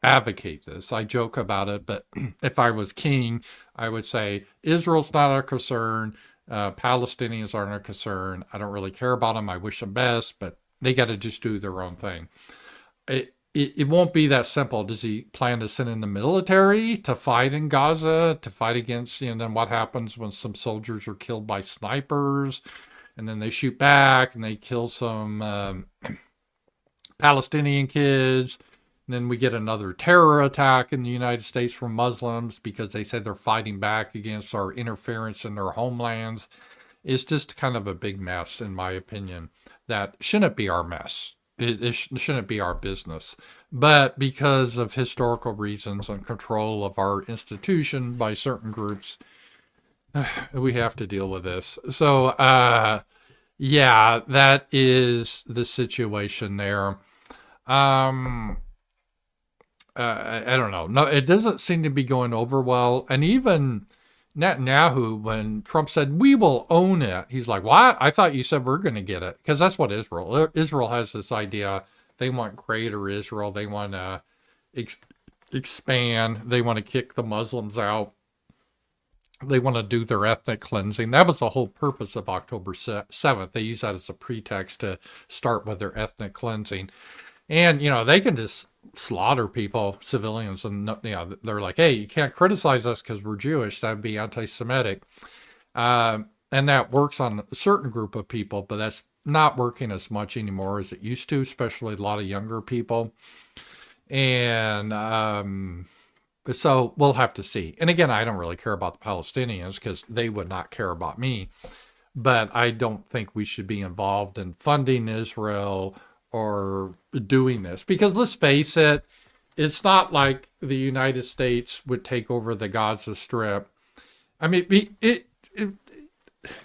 advocate this. I joke about it, but if I was king, I would say Israel's not our concern. Palestinians aren't our concern. I don't really care about them. I wish them best, but they got to just do their own thing. It won't be that simple. Does he plan to send in the military to fight in Gaza, to fight against, and then what happens when some soldiers are killed by snipers, and then they shoot back and they kill some Palestinian kids, and then we get another terror attack in the United States from Muslims because they said they're fighting back against our interference in their homelands. It's just kind of a big mess, in my opinion, that shouldn't be our mess. It shouldn't be our business. But because of historical reasons and control of our institution by certain groups, we have to deal with this. So, yeah, that is the situation there. I don't know. No, it doesn't seem to be going over well. And even Netanyahu, when Trump said, we will own it, he's like, what? I thought you said we're going to get it. Because that's what Israel has this idea. They want greater Israel. They want to expand. They want to kick the Muslims out. They want to do their ethnic cleansing. That was the whole purpose of October 7th. They use that as a pretext to start with their ethnic cleansing. And, they can just slaughter people, civilians, and, they're like, hey, you can't criticize us because we're Jewish. That'd be anti-Semitic. And that works on a certain group of people, but that's not working as much anymore as it used to, especially a lot of younger people. And so we'll have to see. And again, I don't really care about the Palestinians because they would not care about me. But I don't think we should be involved in funding Israel or doing this, because let's face it, it's not like the United States would take over the Gaza Strip. I mean,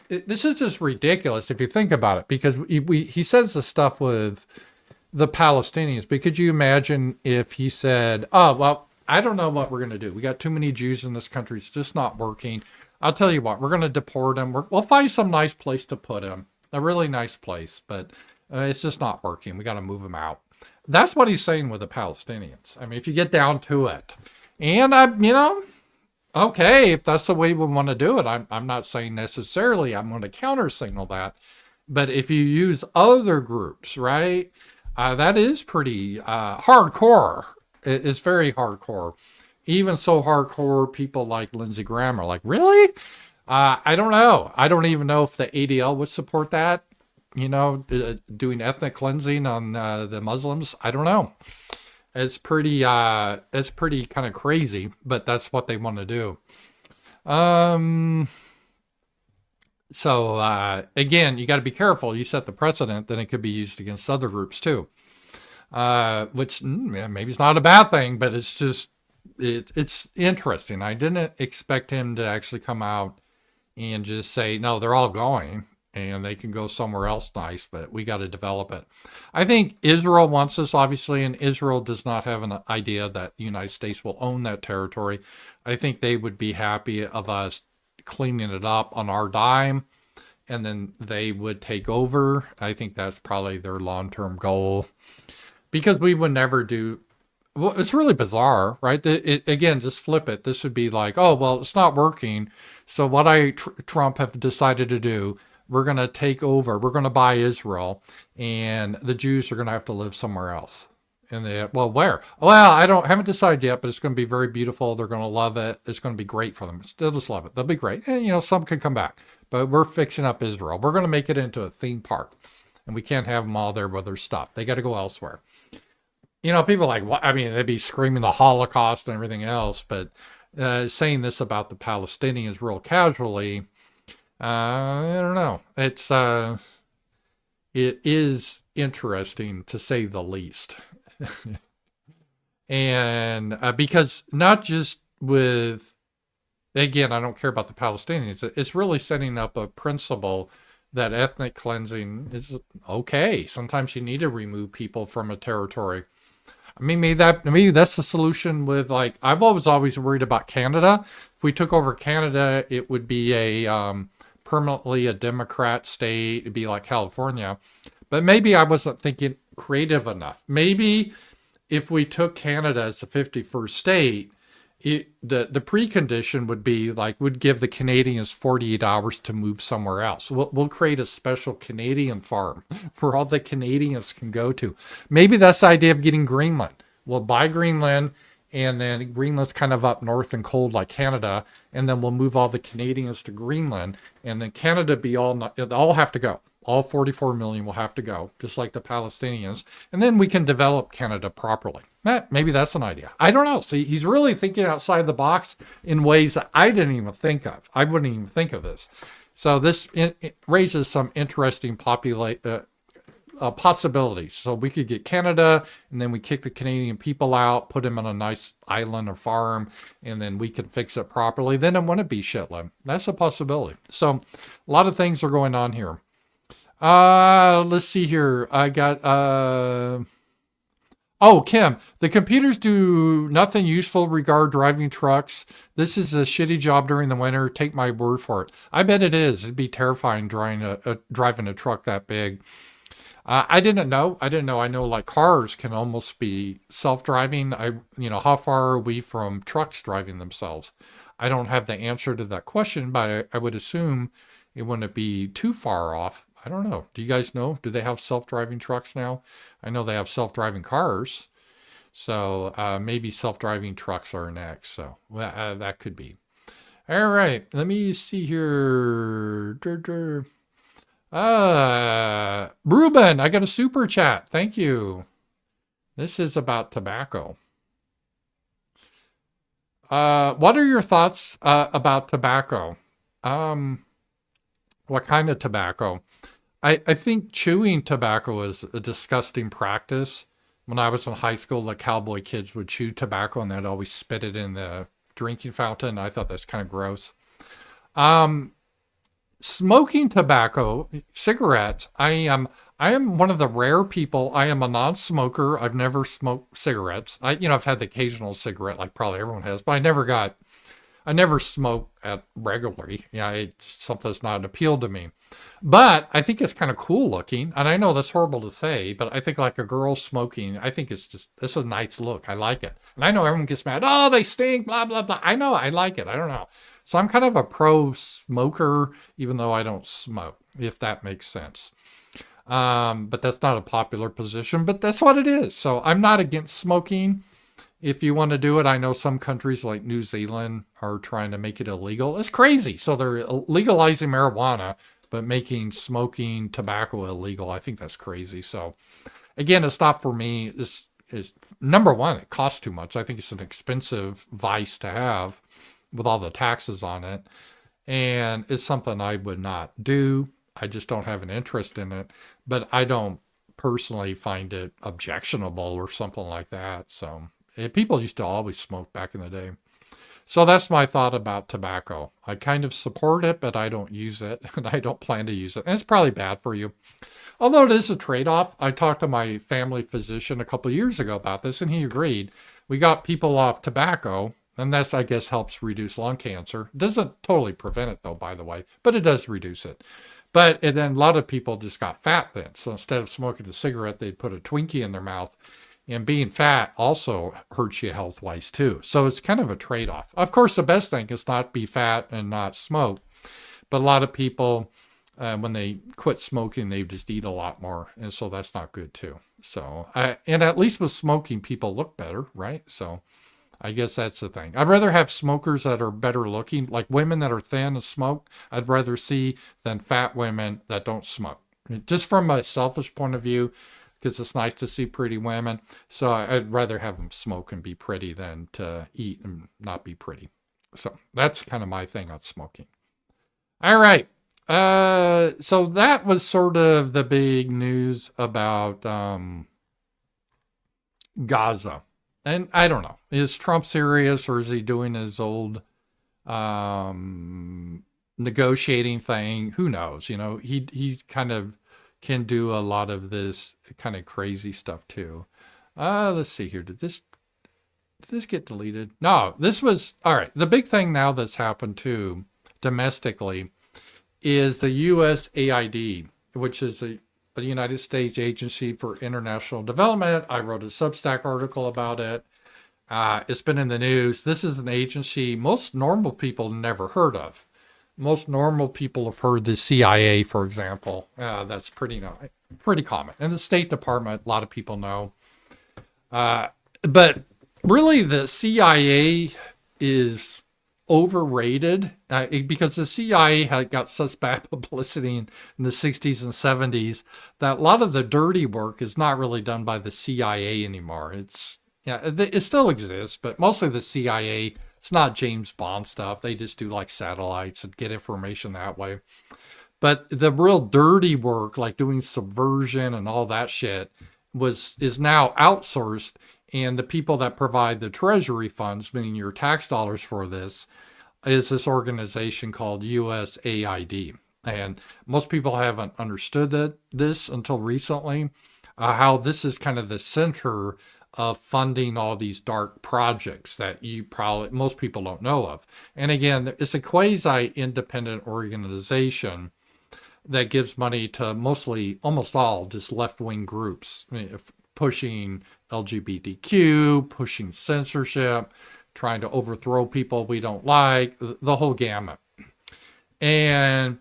this is just ridiculous if you think about it, because he says the stuff with the Palestinians. But could you imagine if he said, oh, well, I don't know what we're going to do. We got too many Jews in this country. It's just not working. I'll tell you what, we're going to deport them. We'll find some nice place to put them, a really nice place, but it's just not working. We got to move them out. That's what he's saying with the Palestinians. I mean, if you get down to it. And, okay, if that's the way we want to do it, I'm not saying necessarily I'm going to counter-signal that. But if you use other groups, right, that is pretty hardcore. It's very hardcore. Even so hardcore, people like Lindsey Graham are like, really? I don't know. I don't even know if the ADL would support that. Doing ethnic cleansing on the Muslims. I don't know. It's pretty kind of crazy, but that's what they want to do. So again, you got to be careful. You set the precedent, then it could be used against other groups too. Which maybe it's not a bad thing, but it's just, it's interesting. I didn't expect him to actually come out and just say, no, they're all going. And they can go somewhere else nice, but we got to develop it. I think Israel wants this, obviously, and Israel does not have an idea that the United States will own that territory. I think they would be happy of us cleaning it up on our dime, and then they would take over. I think that's probably their long-term goal, because we would never do. Well, it's really bizarre, right? Again, just flip it. This would be like, oh, well, it's not working. So what Trump have decided to do, we're going to take over. We're going to buy Israel, and the Jews are going to have to live somewhere else. And well, where? Well, haven't decided yet, but it's going to be very beautiful. They're going to love it. It's going to be great for them. They'll just love it. They'll be great. And, some can come back, but we're fixing up Israel. We're going to make it into a theme park, and we can't have them all there with their stuff. They got to go elsewhere. People like, what? I mean, they'd be screaming the Holocaust and everything else, but saying this about the Palestinians real casually, I don't know. It is interesting to say the least. And because not just with Again, I don't care about the Palestinians. It's really setting up a principle that ethnic cleansing is okay. Sometimes you need to remove people from a territory. I mean, maybe that's the solution with, like, I've always worried about Canada. If we took over Canada, it would be permanently a Democrat state. It'd be like California. But maybe I wasn't thinking creative enough. Maybe if we took Canada as the 51st state, the precondition would be like, would give the Canadians 48 hours to move somewhere else. We'll create a special Canadian farm where all the Canadians can go to. Maybe that's the idea of getting Greenland. We'll buy Greenland, and then Greenland's kind of up north and cold like Canada, and then we'll move all the Canadians to Greenland, and then Canada they'll all have to go. All 44 million will have to go, just like the Palestinians. And then we can develop Canada properly. Maybe that's an idea. I don't know. See, he's really thinking outside the box in ways that I didn't even think of. I wouldn't even think of this. So this it raises some interesting possibilities. So we could get Canada, and then we kick the Canadian people out, put them on a nice island or farm, and then we could fix it properly. Then it wouldn't be shitland. That's a possibility. So a lot of things are going on here. Let's see here. I got, Kim, the computers do nothing useful regard driving trucks. This is a shitty job during the winter. Take my word for it. I bet it is. It'd be terrifying driving a truck that big. I didn't know. I know like cars can almost be self-driving. How far are we from trucks driving themselves? I don't have the answer to that question, but I would assume it wouldn't be too far off. I don't know. Do you guys know? Do they have self-driving trucks now? I know they have self-driving cars. So maybe self-driving trucks are next. So that could be. All right. Let me see here. Ruben, I got a super chat. Thank you. This is about tobacco. What are your thoughts about tobacco? What kind of tobacco? I think chewing tobacco is a disgusting practice. When I was in high school, the cowboy kids would chew tobacco and they'd always spit it in the drinking fountain. I thought that's kind of gross. Smoking tobacco, cigarettes, I am one of the rare people. I am a non-smoker. I've never smoked cigarettes. I've had the occasional cigarette like probably everyone has, but I never smoke regularly. It's something that's not an appeal to me. But I think it's kind of cool looking. And I know that's horrible to say, but I think like a girl smoking, I think it's a nice look. I like it. And I know everyone gets mad. Oh, they stink, blah, blah, blah. I know, I like it. I don't know. So I'm kind of a pro smoker, even though I don't smoke, if that makes sense. But that's not a popular position, but that's what it is. So I'm not against smoking. If you want to do it, I know some countries like New Zealand are trying to make it illegal. It's crazy. So they're legalizing marijuana, but making smoking tobacco illegal. I think that's crazy. So again, it's not for me. This is number one, it costs too much. I think it's an expensive vice to have with all the taxes on it. And it's something I would not do. I just don't have an interest in it. But I don't personally find it objectionable or something like that. So people used to always smoke back in the day. So that's my thought about tobacco. I kind of support it, but I don't use it, and I don't plan to use it. And it's probably bad for you. Although it is a trade-off. I talked to my family physician a couple of years ago about this, and he agreed. We got people off tobacco, and that's, I guess, helps reduce lung cancer. Doesn't totally prevent it, though, by the way, but it does reduce it. And then a lot of people just got fat then. So instead of smoking a cigarette, they'd put a Twinkie in their mouth. And being fat also hurts you health-wise too. So it's kind of a trade-off. Of course, the best thing is not be fat and not smoke. But a lot of people, when they quit smoking, they just eat a lot more. And so that's not good too. So, and at least with smoking, people look better, right? So I guess that's the thing. I'd rather have smokers that are better looking, like women that are thin and smoke, I'd rather see than fat women that don't smoke. Just from a selfish point of view, because it's nice to see pretty women. So I'd rather have them smoke and be pretty than to eat and not be pretty. So that's kind of my thing on smoking. All right. So that was sort of the big news about Gaza. And I don't know, is Trump serious or is he doing his old negotiating thing. Who knows? He kind of can do a lot of this kind of crazy stuff too. Let's see here. Did this get deleted? No, this was all right. The big thing now that's happened too domestically is the USAID, which is the United States Agency for International Development. I wrote a Substack article about it. It's been in the news. This is an agency most normal people never heard of. Most normal people have heard the CIA, for example. That's pretty common. And the State Department, a lot of people know. But really, the CIA is overrated because the CIA had got such bad publicity in the 60s and 70s that a lot of the dirty work is not really done by the CIA anymore. It still exists, but mostly the CIA. It's not James Bond stuff. They just do like satellites and get information that way. But the real dirty work, like doing subversion and all that shit, is now outsourced. And the people that provide the treasury funds, meaning your tax dollars for this, is this organization called USAID. And most people haven't understood this until recently, how this is kind of the center of funding all these dark projects that most people don't know of. And again, it's a quasi-independent organization that gives money to almost all just left-wing groups, pushing LGBTQ, pushing censorship, trying to overthrow people we don't like, the whole gamut. And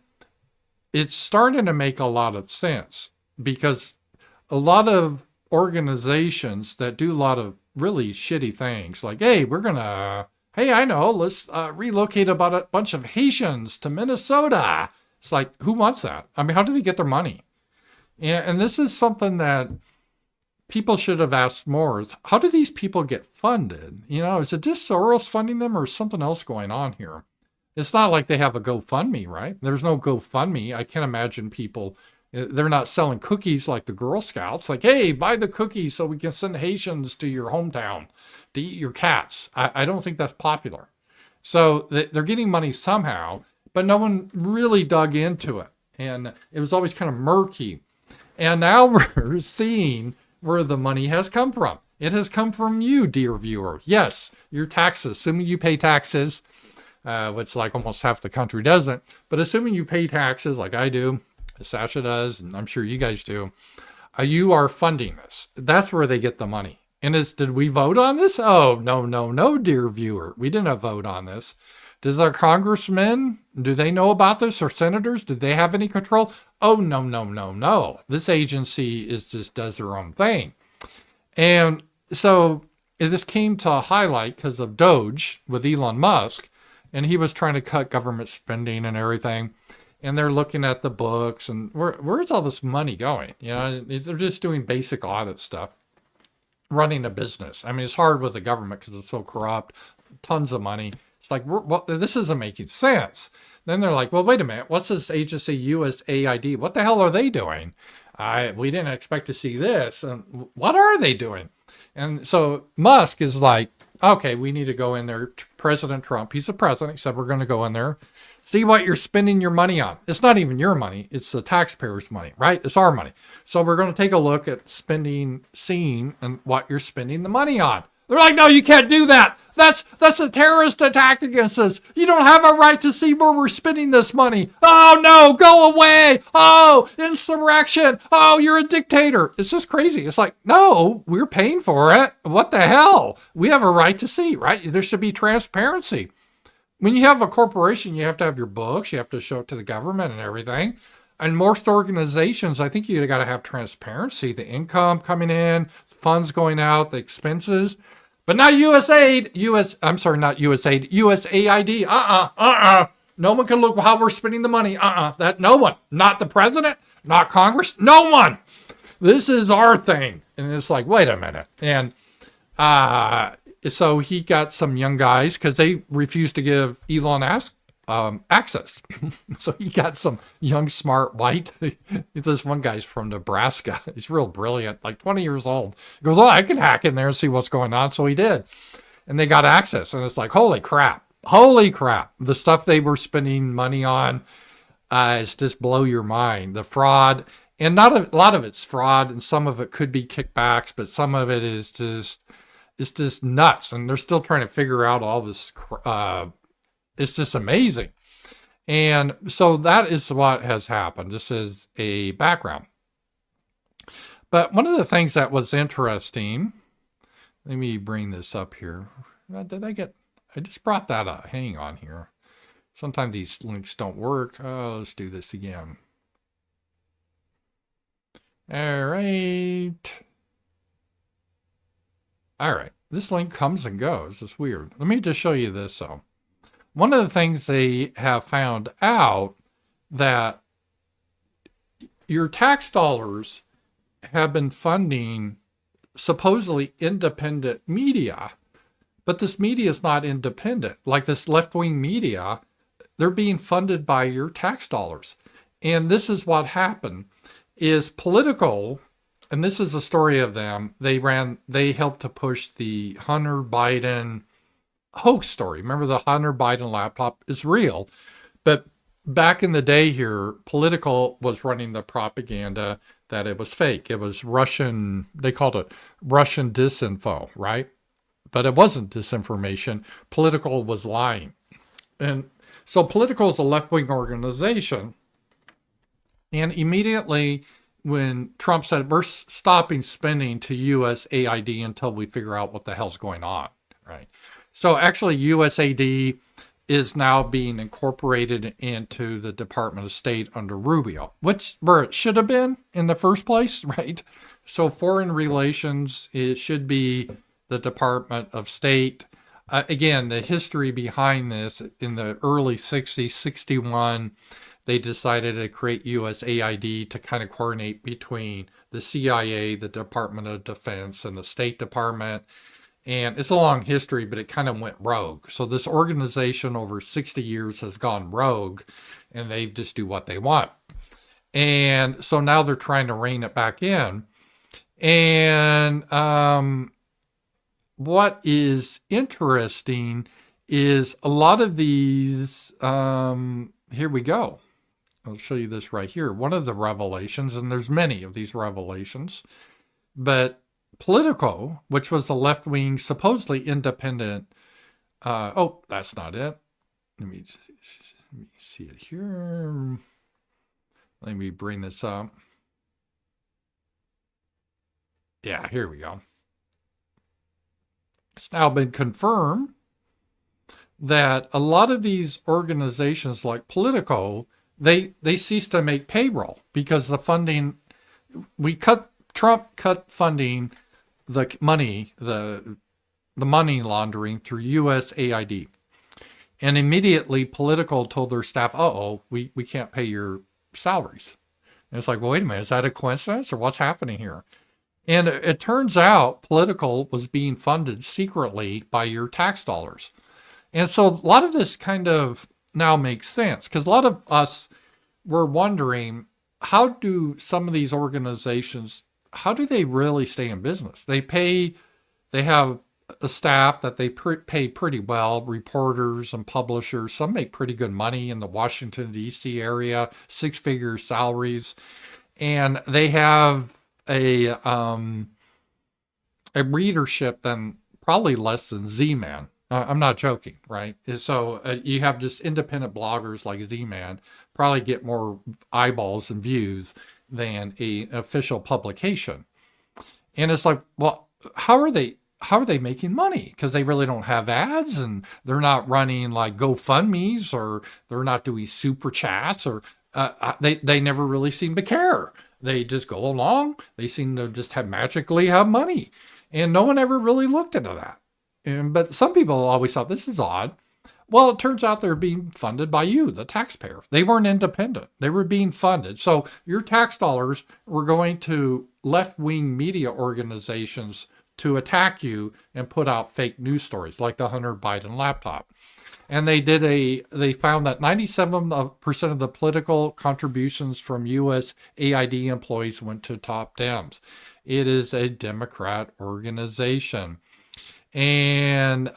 it's starting to make a lot of sense because a lot of organizations that do a lot of really shitty things, like, hey, I know, let's relocate about a bunch of Haitians to Minnesota. It's like, who wants that? I mean, how do they get their money? And this is something that people should have asked more, is how do these people get funded? Is it just Soros funding them or is something else going on here? It's not like they have a GoFundMe, right? There's no GoFundMe. I can't imagine people, they're not selling cookies like the Girl Scouts. Like, hey, buy the cookies so we can send Haitians to your hometown to eat your cats. I don't think that's popular. So they're getting money somehow, but no one really dug into it. And it was always kind of murky. And now we're seeing where the money has come from. It has come from you, dear viewer. Yes, your taxes, assuming you pay taxes, which like almost half the country doesn't, but assuming you pay taxes like I do, Sasha does, and I'm sure you guys do, you are funding this. That's where they get the money. And did we vote on this? Oh, no, dear viewer. We didn't vote on this. Does our congressmen, do they know about this, or senators? Did they have any control? Oh, no. This agency just does their own thing. And so this came to a highlight because of Doge with Elon Musk, and he was trying to cut government spending and everything. And they're looking at the books and where's all this money going? They're just doing basic audit stuff, running a business. I mean, it's hard with the government because it's so corrupt, tons of money. It's like, this isn't making sense. Then they're like, well, wait a minute. What's this agency, USAID? What the hell are they doing? We didn't expect to see this. And what are they doing? And so Musk is like, okay, we need to go in there. President Trump, he's the president. He said, we're going to go in there, see what you're spending your money on. It's not even your money. It's the taxpayers' money, right? It's our money. So we're going to take a look at seeing and what you're spending the money on. They're like, no, you can't do that. That's a terrorist attack against us. You don't have a right to see where we're spending this money. Oh, no, go away. Oh, insurrection. Oh, you're a dictator. It's just crazy. It's like, no, we're paying for it. What the hell? We have a right to see, right? There should be transparency. When you have a corporation, you have to have your books. You have to show it to the government and everything. And most organizations, I think you got to have transparency, the income coming in, funds going out, the expenses. But not USAID, USAID. No one can look how we're spending the money. That no one, not the president, not Congress, no one. This is our thing. And it's like, wait a minute. And so he got some young guys because they refused to give Elon access. So he got some young, smart, white. This one guy's from Nebraska. He's real brilliant, like 20 years old. He goes, I can hack in there and see what's going on. So he did. And they got access. And it's like, holy crap. Holy crap. The stuff they were spending money on is just blow your mind. The fraud, and not a lot of it's fraud, and some of it could be kickbacks, but some of it is just, it's just nuts. And they're still trying to figure out all this. It's just amazing. And so that is what has happened. This is a background. But one of the things that was interesting, let me bring this up here. I just brought that up. Hang on here. Sometimes these links don't work. Oh, let's do this again. All right. All right. This link comes and goes. It's weird. Let me just show you this though. One of the things they have found out that your tax dollars have been funding supposedly independent media, but this media is not independent. Like this left-wing media, they're being funded by your tax dollars. And this is what happened is Political, and this is a story of them. They helped to push the Hunter Biden hoax story. Remember, the Hunter Biden laptop is real, but back in the day here, Political was running the propaganda that it was fake. It was Russian, they called it Russian disinfo, right? But it wasn't disinformation. Political was lying. And so Political is a left-wing organization. And immediately when Trump said, we're stopping spending to USAID until we figure out what the hell's going on, right? So actually USAID is now being incorporated into the Department of State under Rubio, where it should have been in the first place, right? So foreign relations, it should be the Department of State. Again, the history behind this, in the early 60s, 61, they decided to create USAID to kind of coordinate between the CIA, the Department of Defense, and the State Department. And it's a long history, but it kind of went rogue. So this organization over 60 years has gone rogue, and they just do what they want. And so now they're trying to rein it back in. And what is interesting is a lot of these, here we go. I'll show you this right here. One of the revelations, and there's many of these revelations, but Politico, which was a left-wing, supposedly independent, oh, that's not it. Let me see it here. Let me bring this up. Yeah, here we go. It's now been confirmed that a lot of these organizations like Politico, they ceased to make payroll because the funding, Trump cut funding, the money laundering through USAID. And immediately Politico told their staff, we can't pay your salaries. And it's like, well, wait a minute, is that a coincidence or what's happening here? And it turns out Politico was being funded secretly by your tax dollars. And so a lot of this kind of now makes sense because a lot of us were wondering, how do some of these organizations, how do they really stay in business? They have a staff that they pay pretty well, reporters and publishers. Some make pretty good money in the Washington, D.C. area, six-figure salaries. And they have a readership than probably less than Z-Man. I'm not joking, right? So you have just independent bloggers like Z-Man probably get more eyeballs and views than an official publication. And it's like, well, how are they making money? Because they really don't have ads, and they're not running like GoFundMe's, or they're not doing super chats, or they never really seem to care. They just go along. They seem to just magically have money, and no one ever really looked into that. But some people always thought this is odd. Well, it turns out they're being funded by you, the taxpayer. They weren't independent. They were being funded. So your tax dollars were going to left-wing media organizations to attack you and put out fake news stories like the Hunter Biden laptop. And they found that 97% of the political contributions from USAID employees went to top Dems. It is a Democrat organization. And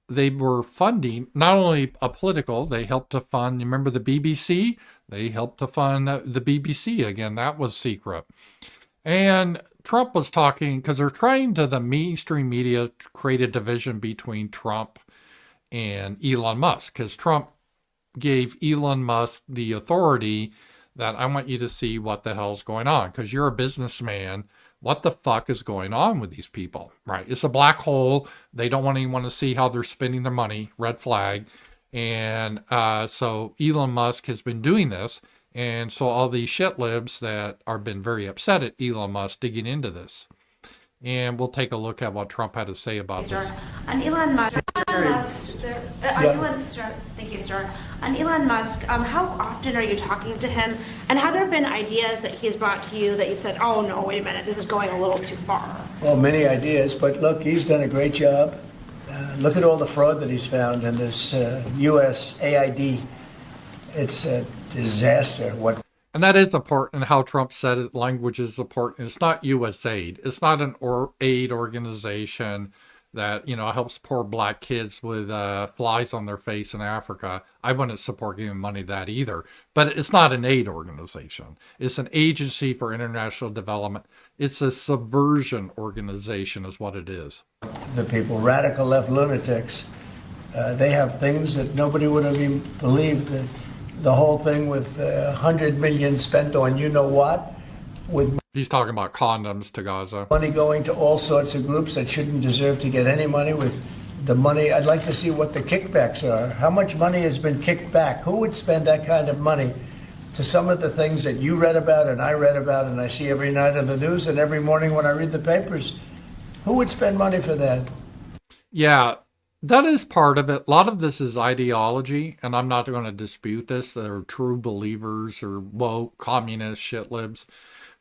They were funding not only a political, they helped to fund, you remember the BBC? They helped to fund the BBC. Again, that was secret. And Trump was talking, because they're trying to the mainstream media to create a division between Trump and Elon Musk, because Trump gave Elon Musk the authority that I want you to see what the hell's going on, because you're a businessman. What the fuck is going on with these people, right? It's a black hole. They don't want anyone to see how they're spending their money, red flag. And so Elon Musk has been doing this. And so all these shit libs that are been very upset at Elon Musk digging into this. And we'll take a look at what Trump had to say about this. On Elon Musk, thank you, sir. On Elon Musk, how often are you talking to him? And have there been ideas that he's brought to you that you said, oh no, wait a minute, this is going a little too far? Well, many ideas, but look, he's done a great job. Look at all the fraud that he's found in this USAid. It's a disaster. And that is important, how Trump said it. Language is important. It's not USAid. It's not an aid organization that, helps poor black kids with flies on their face in Africa. I wouldn't support giving money to that either. But it's not an aid organization. It's an agency for international development. It's a subversion organization is what it is. The people, radical left lunatics, they have things that nobody would have even believed. The whole thing with $100 million spent on you-know-what, with he's talking about condoms to Gaza. Money going to all sorts of groups that shouldn't deserve to get any money. With the money, I'd like to see what the kickbacks are. How much money has been kicked back? Who would spend that kind of money to some of the things that you read about and I read about and I see every night on the news and every morning when I read the papers? Who would spend money for that? Yeah, that is part of it. A lot of this is ideology, and I'm not going to dispute this. They're true believers or woke, communist shit libs.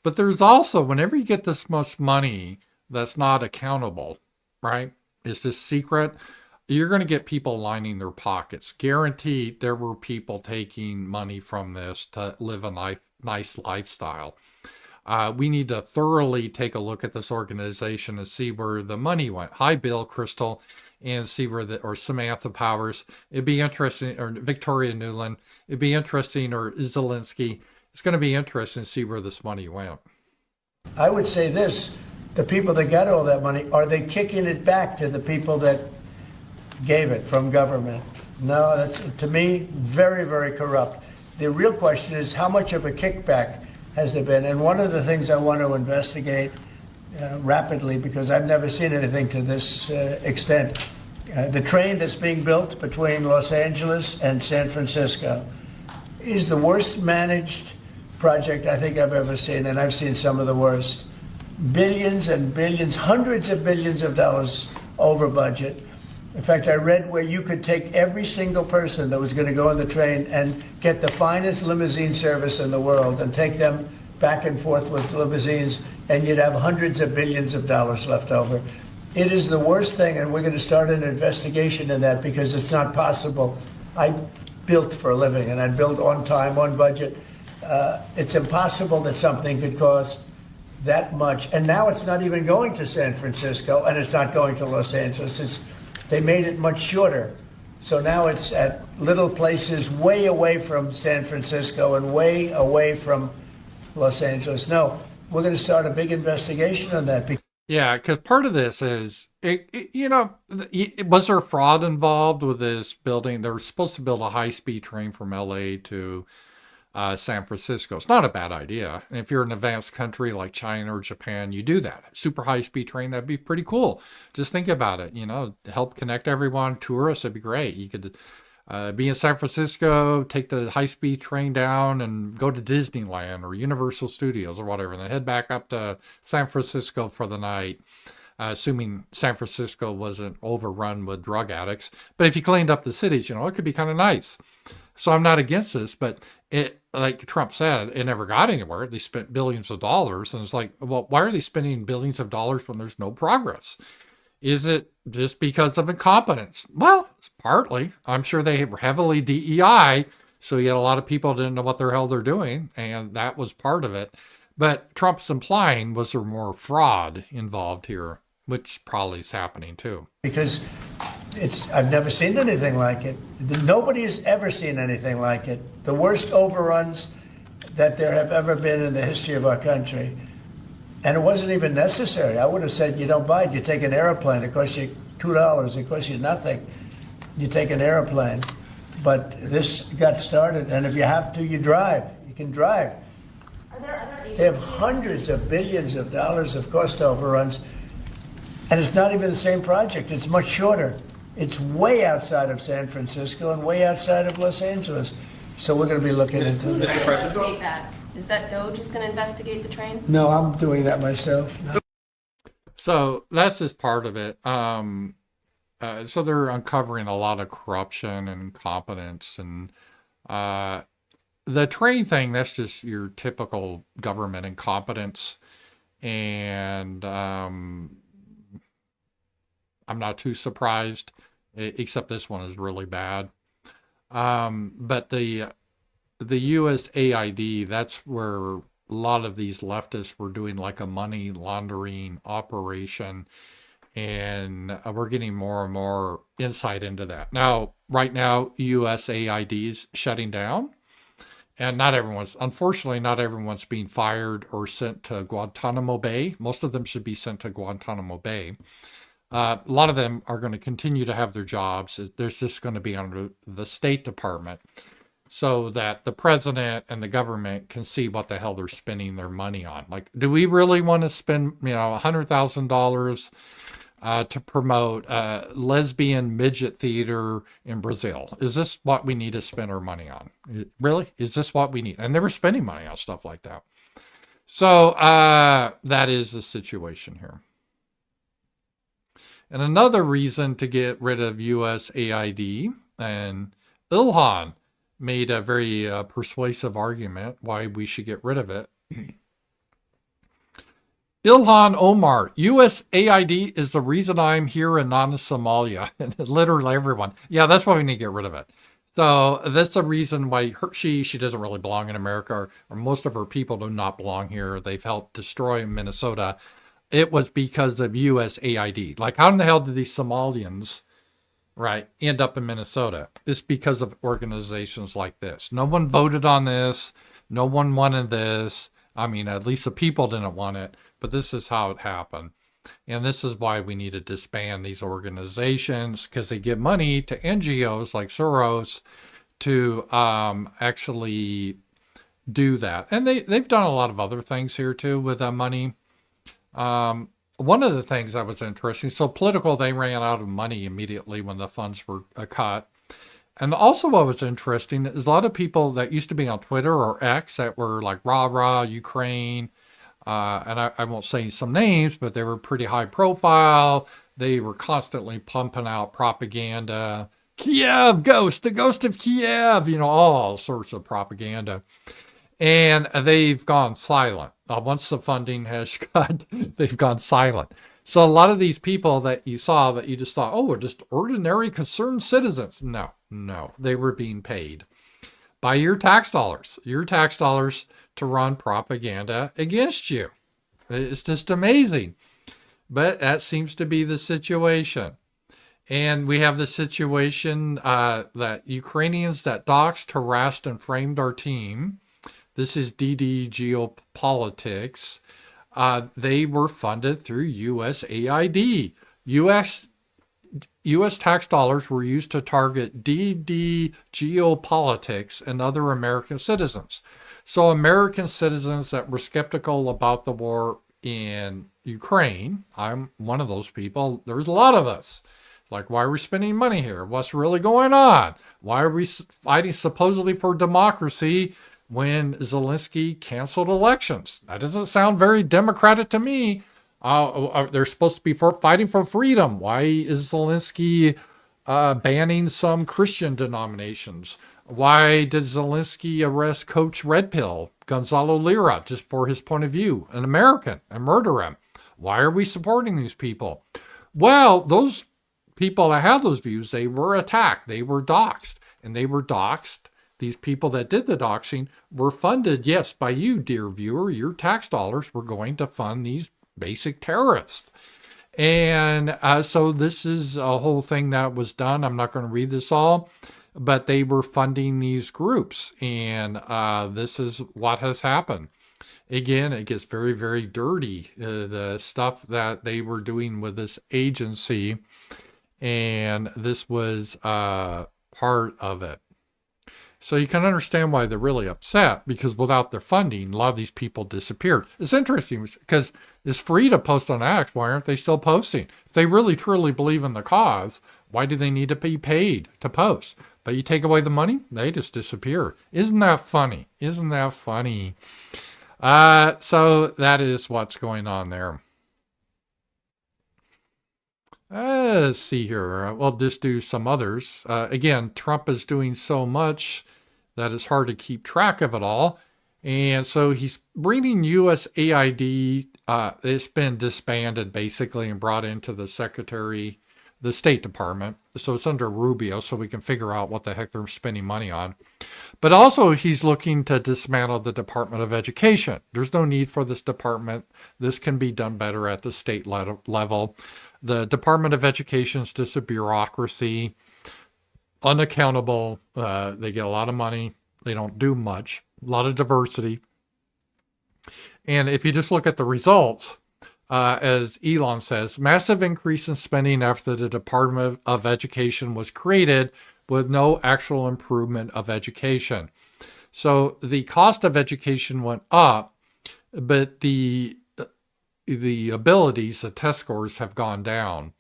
But there's also, whenever you get this much money that's not accountable, right? It's just secret. You're going to get people lining their pockets. Guaranteed there were people taking money from this to live a nice lifestyle. We need to thoroughly take a look at this organization and see where the money went. Hi, Bill, Crystal, and see where or Samantha Powers. It'd be interesting, or Victoria Newland. It'd be interesting, or Zelensky. It's going to be interesting to see where this money went. I would say this, the people that got all that money, are they kicking it back to the people that gave it from government? No, that's, to me, very, very corrupt. The real question is how much of a kickback has there been? And one of the things I want to investigate rapidly, because I've never seen anything to this extent, the train that's being built between Los Angeles and San Francisco is the worst managed project I think I've ever seen, and I've seen some of the worst. Billions and billions, hundreds of billions of dollars over budget. In fact, I read where you could take every single person that was going to go on the train and get the finest limousine service in the world and take them back and forth with limousines, and you'd have hundreds of billions of dollars left over. It is the worst thing, and we're going to start an investigation in that because it's not possible. I built for a living, and I built on time, on budget. It's impossible that something could cost that much. And now it's not even going to San Francisco, and it's not going to Los Angeles. They made it much shorter. So now it's at little places way away from San Francisco and way away from Los Angeles. No, we're going to start a big investigation on that. Yeah, because part of this is, was there fraud involved with this building? They were supposed to build a high-speed train from LA to San Francisco. It's not a bad idea. And if you're an advanced country like China or Japan, you do that. Super high-speed train, that'd be pretty cool. Just think about it, help connect everyone, tourists, it'd be great. You could be in San Francisco, take the high-speed train down and go to Disneyland or Universal Studios or whatever, and then head back up to San Francisco for the night, assuming San Francisco wasn't overrun with drug addicts. But if you cleaned up the cities, it could be kind of nice. So I'm not against this, but it, like Trump said, it never got anywhere. They spent billions of dollars, and it's like, well, why are they spending billions of dollars when there's no progress? Is it just because of incompetence? Well, it's partly. I'm sure they were heavily DEI, so yet a lot of people didn't know what the hell they're doing, and that was part of it. But Trump's implying was there more fraud involved here. which probably is happening too. Because I've never seen anything like it. Nobody has ever seen anything like it. The worst overruns that there have ever been in the history of our country. And it wasn't even necessary. I would have said, you don't buy it. You take an airplane. It costs you $2. It costs you nothing. You take an airplane. But this got started, and if you have to, you drive. You can drive. Are there other They have hundreds of billions of dollars of cost overruns, and it's not even the same project. It's much shorter. It's way outside of San Francisco and way outside of Los Angeles. So we're going to be looking into Who's it. going to investigate that? Is that DOJ who's going to investigate the train? No, I'm doing that myself. No. So that's just part of it. So they're uncovering a lot of corruption and incompetence, and the train thing, that's just your typical government incompetence. And I'm not too surprised, except this one is really bad. But the USAID, that's where a lot of these leftists were doing like a money laundering operation. And we're getting more and more insight into that. Now, right now, USAID is shutting down. And unfortunately, not everyone's being fired or sent to Guantanamo Bay. Most of them should be sent to Guantanamo Bay. A lot of them are going to continue to have their jobs. There's just going to be under the State Department so that the president and the government can see what the hell they're spending their money on. Like, do we really want to spend, $100,000 to promote lesbian midget theater in Brazil? Is this what we need to spend our money on? Really? Is this what we need? And they were spending money on stuff like that. So that is the situation here. And another reason to get rid of USAID, and Ilhan made a very persuasive argument why we should get rid of it. Ilhan Omar, USAID is the reason I'm here and not in Somalia. And literally everyone. Yeah, that's why we need to get rid of it. So that's the reason why she doesn't really belong in America, or most of her people do not belong here. They've helped destroy Minnesota. It was because of USAID. Like, how in the hell did these Somalians, right, end up in Minnesota? It's because of organizations like this. No one voted on this. No one wanted this. I mean, at least the people didn't want it. But this is how it happened. And this is why we need to disband these organizations, because they give money to NGOs like Soros to actually do that. And they've done a lot of other things here too with that money. One of the things that was interesting, so political, they ran out of money immediately when the funds were cut. And also what was interesting is a lot of people that used to be on Twitter or X that were like rah, rah, Ukraine, and I won't say some names, but they were pretty high profile. They were constantly pumping out propaganda. Kiev ghost, the ghost of Kiev, all sorts of propaganda. And they've gone silent. Once the funding has cut, they've gone silent. So a lot of these people that you saw that you just thought, oh, we're just ordinary concerned citizens. No, they were being paid by your tax dollars to run propaganda against you. It's just amazing. But that seems to be the situation. And we have the situation that Ukrainians that doxed, harassed, and framed our team. This is DD Geopolitics. They were funded through USAID. U.S. tax dollars were used to target DD Geopolitics and other American citizens. So American citizens that were skeptical about the war in Ukraine, I'm one of those people. There's a lot of us. It's like, why are we spending money here? What's really going on? Why are we fighting supposedly for democracy when Zelensky canceled elections? That doesn't sound very democratic to me. They're supposed to be fighting for freedom. Why is Zelensky banning some Christian denominations? Why did Zelensky arrest Coach Red Pill, Gonzalo Lira, just for his point of view, an American, and murder him? Why are we supporting these people? Well, those people that had those views, they were attacked. They were doxxed. And they were doxxed. These people that did the doxing were funded, yes, by you, dear viewer. Your tax dollars were going to fund these basic terrorists. And so this is a whole thing that was done. I'm not going to read this all, but they were funding these groups. And this is what has happened. Again, it gets very, very dirty, the stuff that they were doing with this agency. And this was part of it. So you can understand why they're really upset, because without their funding, a lot of these people disappeared. It's interesting because it's free to post on X. Why aren't they still posting? If they really truly believe in the cause, why do they need to be paid to post? But you take away the money, they just disappear. Isn't that funny? Isn't that funny? So that is what's going on there. Let's see here. We'll just do some others. Again, Trump is doing so much that it's hard to keep track of it all. And so he's bringing USAid. It's been disbanded basically and brought into the State Department. So it's under Rubio, so we can figure out what the heck they're spending money on. But also he's looking to dismantle the Department of Education. There's no need for this department. This can be done better at the state level. The Department of Education is just a bureaucracy, unaccountable. They get a lot of money. They don't do much. A lot of diversity. And if you just look at the results, as Elon says, massive increase in spending after the Department of Education was created with no actual improvement of education. So the cost of education went up, but the abilities, the test scores have gone down.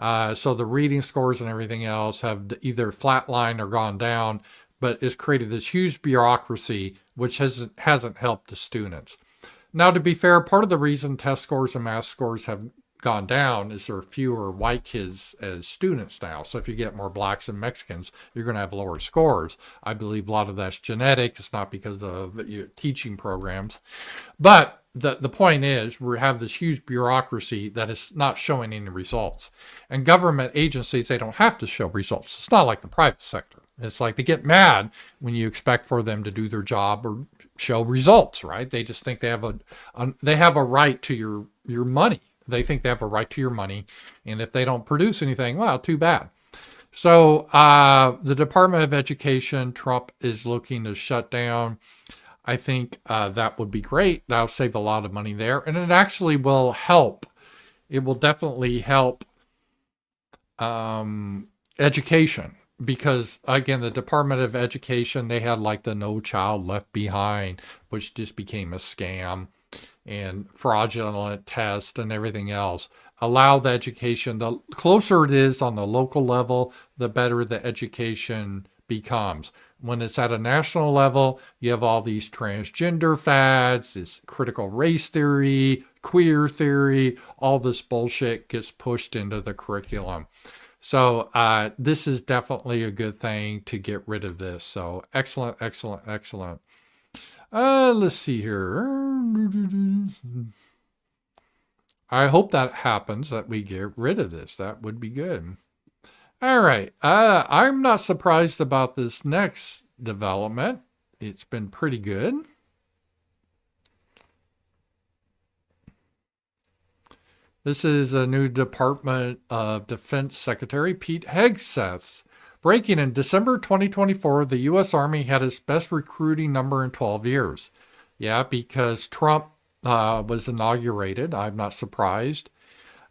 So the reading scores and everything else have either flatlined or gone down, but it's created this huge bureaucracy, which hasn't helped the students. Now, to be fair, part of the reason test scores and math scores have gone down is there are fewer white kids as students now. So if you get more blacks and Mexicans, you're going to have lower scores. I believe a lot of that's genetic. It's not because of your teaching programs. But the point is, we have this huge bureaucracy that is not showing any results. And government agencies, they don't have to show results. It's not like the private sector. It's like they get mad when you expect for them to do their job or show results, right? They just think they have a right to your money. They think they have a right to your money. And if they don't produce anything, well, too bad. So the Department of Education, Trump is looking to shut down. I think that would be great. That'll save a lot of money there. And it actually will help. It will definitely help education. Because, again, the Department of Education, they had like the No Child Left Behind, which just became a scam, and fraudulent tests and everything else. Allow the education. The closer it is on the local level, the better the education becomes. When it's at a national level, you have all these transgender fads, this critical race theory, queer theory, all this bullshit gets pushed into the curriculum. So this is definitely a good thing to get rid of this. So excellent, excellent, excellent. Let's see here. I hope that happens, that we get rid of this. That would be good. All right. I'm not surprised about this next development. It's been pretty good. This is a new Department of Defense Secretary, Pete Hegseth's. Breaking in December 2024, the U.S. Army had its best recruiting number in 12 years. Yeah, because Trump was inaugurated. I'm not surprised.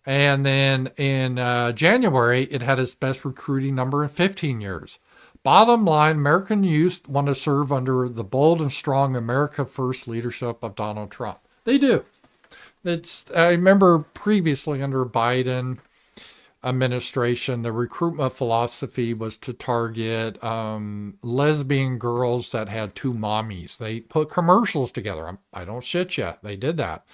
And then in January, it had its best recruiting number in 15 years. Bottom line, American youth want to serve under the bold and strong America First leadership of Donald Trump. They do. I remember previously under Biden administration, the recruitment philosophy was to target lesbian girls that had two mommies. They put commercials together. I don't shit you. They did that.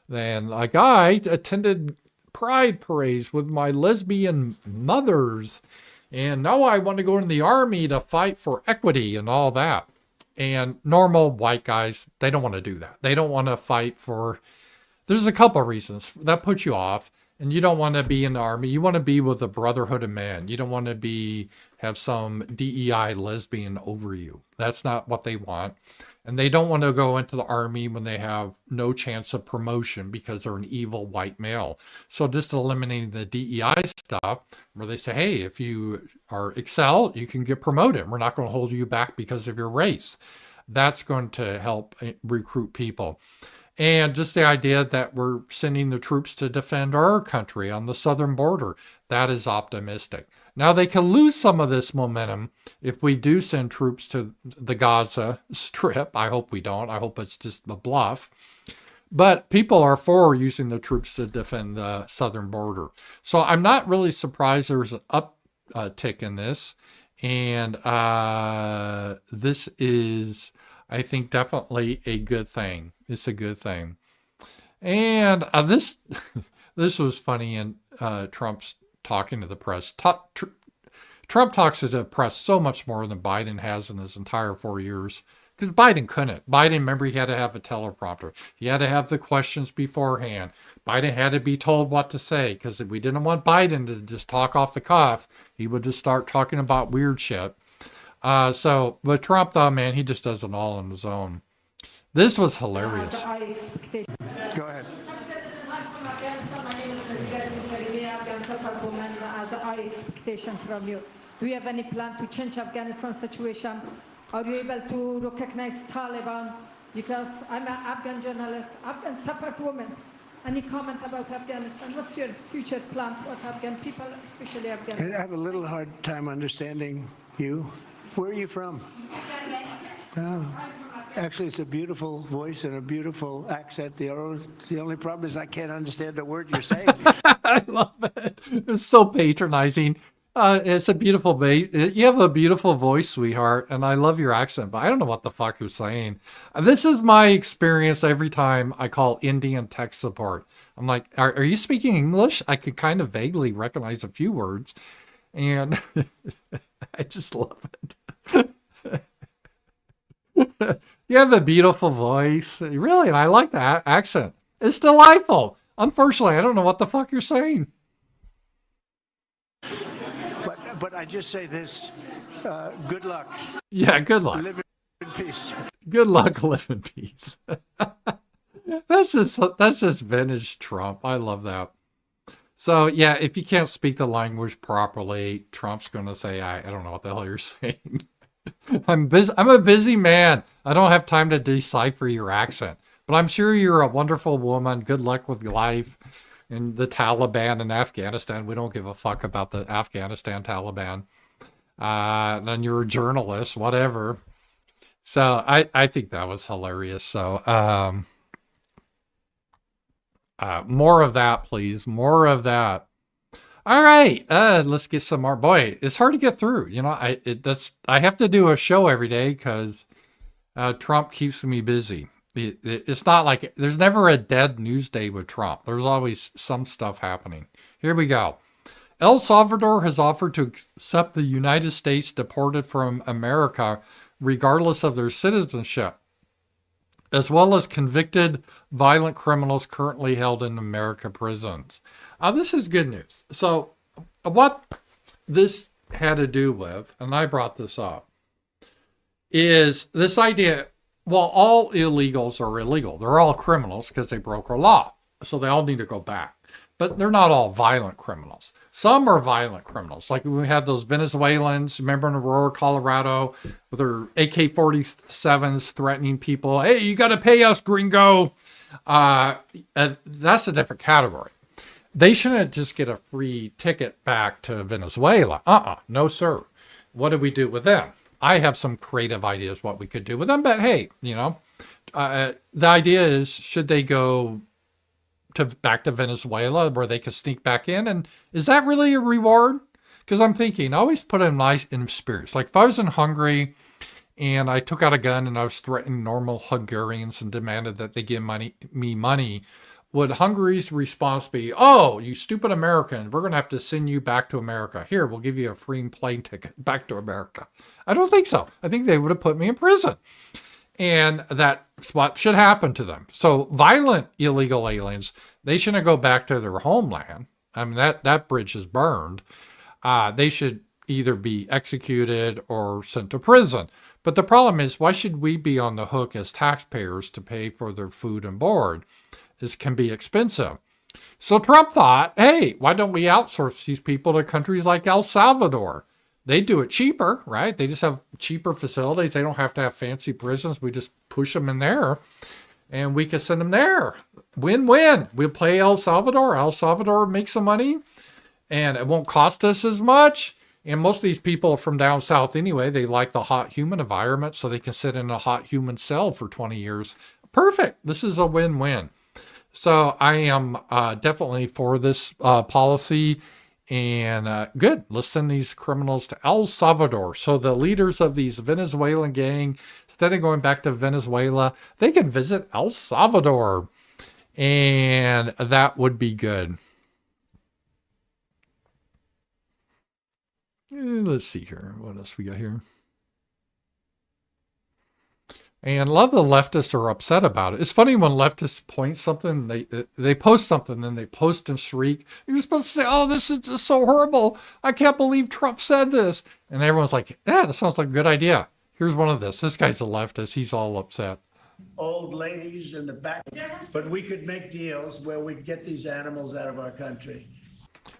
Then, like, I attended pride parades with my lesbian mothers, and now I want to go in the army to fight for equity and all that. And normal white guys, they don't want to do that. They don't want to fight for... There's a couple of reasons that put you off. And you don't want to be in the army. You want to be with the brotherhood of man. You don't want to have some DEI lesbian over you. That's not what they want. And they don't want to go into the army when they have no chance of promotion because they're an evil white male. So just eliminating the DEI stuff where they say, hey, if you are excel, you can get promoted. We're not going to hold you back because of your race. That's going to help recruit people. And just the idea that we're sending the troops to defend our country on the southern border, that is optimistic. Now, they can lose some of this momentum if we do send troops to the Gaza Strip. I hope we don't. I hope it's just a bluff. But people are for using the troops to defend the southern border. So I'm not really surprised there's an uptick in this. And this is, I think, definitely a good thing. It's a good thing. And this was funny in Trump's talking to the press. Trump talks to the press so much more than Biden has in his entire 4 years. Because Biden couldn't. Biden, remember, he had to have a teleprompter. He had to have the questions beforehand. Biden had to be told what to say. Because if we didn't want Biden to just talk off the cuff, he would just start talking about weird shit. But Trump, though, man, he just does it all on his own. This was hilarious. Go ahead. As our expectation from you. Do you have any plan to change Afghanistan situation? Are you able to recognize Taliban? Because I'm an Afghan journalist, Afghan suffrage woman. Any comment about Afghanistan? What's your future plan for Afghan people, especially Afghanistan? I have a little hard time understanding you. Where are you from? Oh. Actually, it's a beautiful voice and a beautiful accent. The only problem is I can't understand a word you're saying. I love it. It's so patronizing. It's a beautiful voice. You have a beautiful voice, sweetheart, and I love your accent, but I don't know what the fuck you're saying. This is my experience every time I call Indian tech support. I'm like, are you speaking English? I could kind of vaguely recognize a few words, and I just love it. You have a beautiful voice. Really, and I like that accent. It's delightful. Unfortunately, I don't know what the fuck you're saying. But I just say this, good luck. Yeah, good luck. Live in peace. Good luck, live in peace. That's just vintage Trump. I love that. So, yeah, if you can't speak the language properly, Trump's going to say, I don't know what the hell you're saying. I'm a busy man. I don't have time to decipher your accent. But I'm sure you're a wonderful woman. Good luck with life. And the Taliban in Afghanistan. We don't give a fuck about the Afghanistan Taliban. And you're a journalist, whatever. So I think that was hilarious. So more of that, please. More of that. All right, let's get some more. Boy, it's hard to get through. You know, I have to do a show every day because Trump keeps me busy. It's not like there's never a dead news day with Trump. There's always some stuff happening. Here we go. El Salvador has offered to accept the United States deported from America regardless of their citizenship, as well as convicted violent criminals currently held in American prisons. This is good news. So what this had to do with, and I brought this up, is this idea, well, all illegals are illegal. They're all criminals because they broke our law. So they all need to go back. But they're not all violent criminals. Some are violent criminals. Like we had those Venezuelans, remember in Aurora, Colorado, with their AK-47s threatening people. Hey, you got to pay us, gringo. That's a different category. They shouldn't just get a free ticket back to Venezuela. No, sir. What do we do with them? I have some creative ideas what we could do with them, but hey, you know, the idea is, should they go back to Venezuela where they can sneak back in? And is that really a reward? Because I'm thinking, I always put in nice in spirits. Like if I was in Hungary and I took out a gun and I was threatening normal Hungarians and demanded that they give me money, would Hungary's response be, oh, you stupid American, we're going to have to send you back to America. Here, we'll give you a free plane ticket back to America. I don't think so. I think they would have put me in prison. And that's what should happen to them. So violent illegal aliens, they shouldn't go back to their homeland. I mean, that bridge is burned. They should either be executed or sent to prison. But the problem is, why should we be on the hook as taxpayers to pay for their food and board? This can be expensive. So Trump thought, hey, why don't we outsource these people to countries like El Salvador? They do it cheaper, right? They just have cheaper facilities. They don't have to have fancy prisons. We just push them in there and we can send them there. Win-win. We'll play El Salvador. El Salvador makes some money and it won't cost us as much. And most of these people are from down south anyway. They like the hot, humid environment, so they can sit in a hot, humid cell for 20 years. Perfect. This is a win-win. So I am definitely for this policy. And good, let's send these criminals to El Salvador. So the leaders of these Venezuelan gang, instead of going back to Venezuela, they can visit El Salvador. And that would be good. Let's see here. What else we got here? And a lot of the leftists are upset about it. It's funny when leftists point something, they post something, then they post and shriek. You're supposed to say, oh, this is just so horrible. I can't believe Trump said this. And everyone's like, yeah, that sounds like a good idea. Here's one of this. This guy's a leftist. He's all upset. Old ladies in the back, but we could make deals where we'd get these animals out of our country.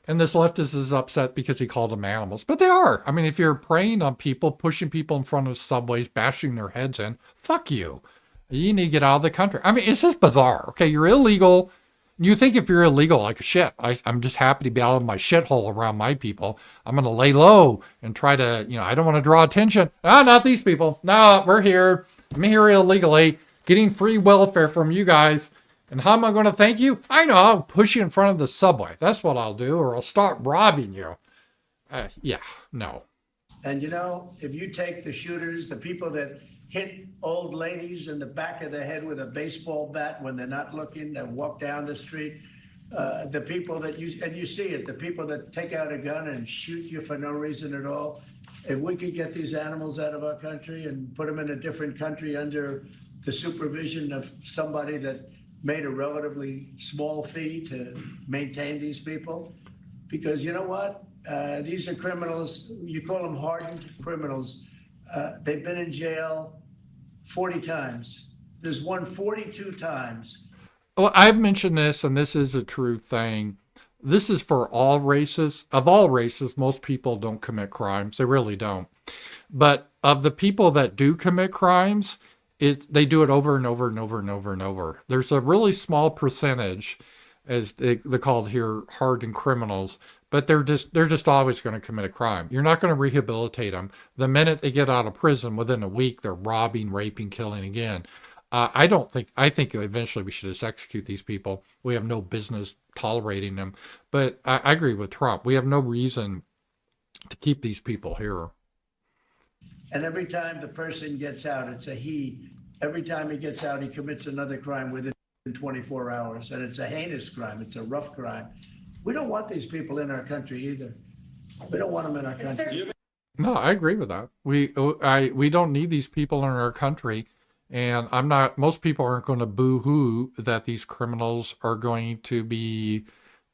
And this leftist is upset because he called them animals. But they are. I mean, if you're preying on people, pushing people in front of subways, bashing their heads in, fuck you. You need to get out of the country. I mean, it's just bizarre. Okay, you're illegal. You think if you're illegal, like shit, I'm just happy to be out of my shithole around my people. I'm going to lay low and try to, I don't want to draw attention. Not these people. No, we're here. I'm here illegally, getting free welfare from you guys. And how am I going to thank you? I know, I'll push you in front of the subway. That's what I'll do, or I'll start robbing you. Yeah, no. And if you take the shooters, the people that hit old ladies in the back of the head with a baseball bat when they're not looking and walk down the street, the people that you see it, the people that take out a gun and shoot you for no reason at all, if we could get these animals out of our country and put them in a different country under the supervision of somebody that made a relatively small fee to maintain these people, because you know what? These are criminals. You call them hardened criminals. They've been in jail 40 times. There's one 42 times. Well, I've mentioned this, and this is a true thing. This is for all races. Of all races, most people don't commit crimes. They really don't. But of the people that do commit crimes, they do it over and over and over and over and over. There's a really small percentage, as they're called here, hardened criminals, but they're just always going to commit a crime. You're not going to rehabilitate them. The minute they get out of prison, within a week, they're robbing, raping, killing again. I think eventually we should just execute these people. We have no business tolerating them. But I agree with Trump. We have no reason to keep these people here. And every time the person gets out, it's a he. Every time he gets out, he commits another crime within 24 hours. And it's a heinous crime. It's a rough crime. We don't want these people in our country either. We don't want them in our country. No, I agree with that. We don't need these people in our country. And most people aren't going to boo-hoo that these criminals are going to be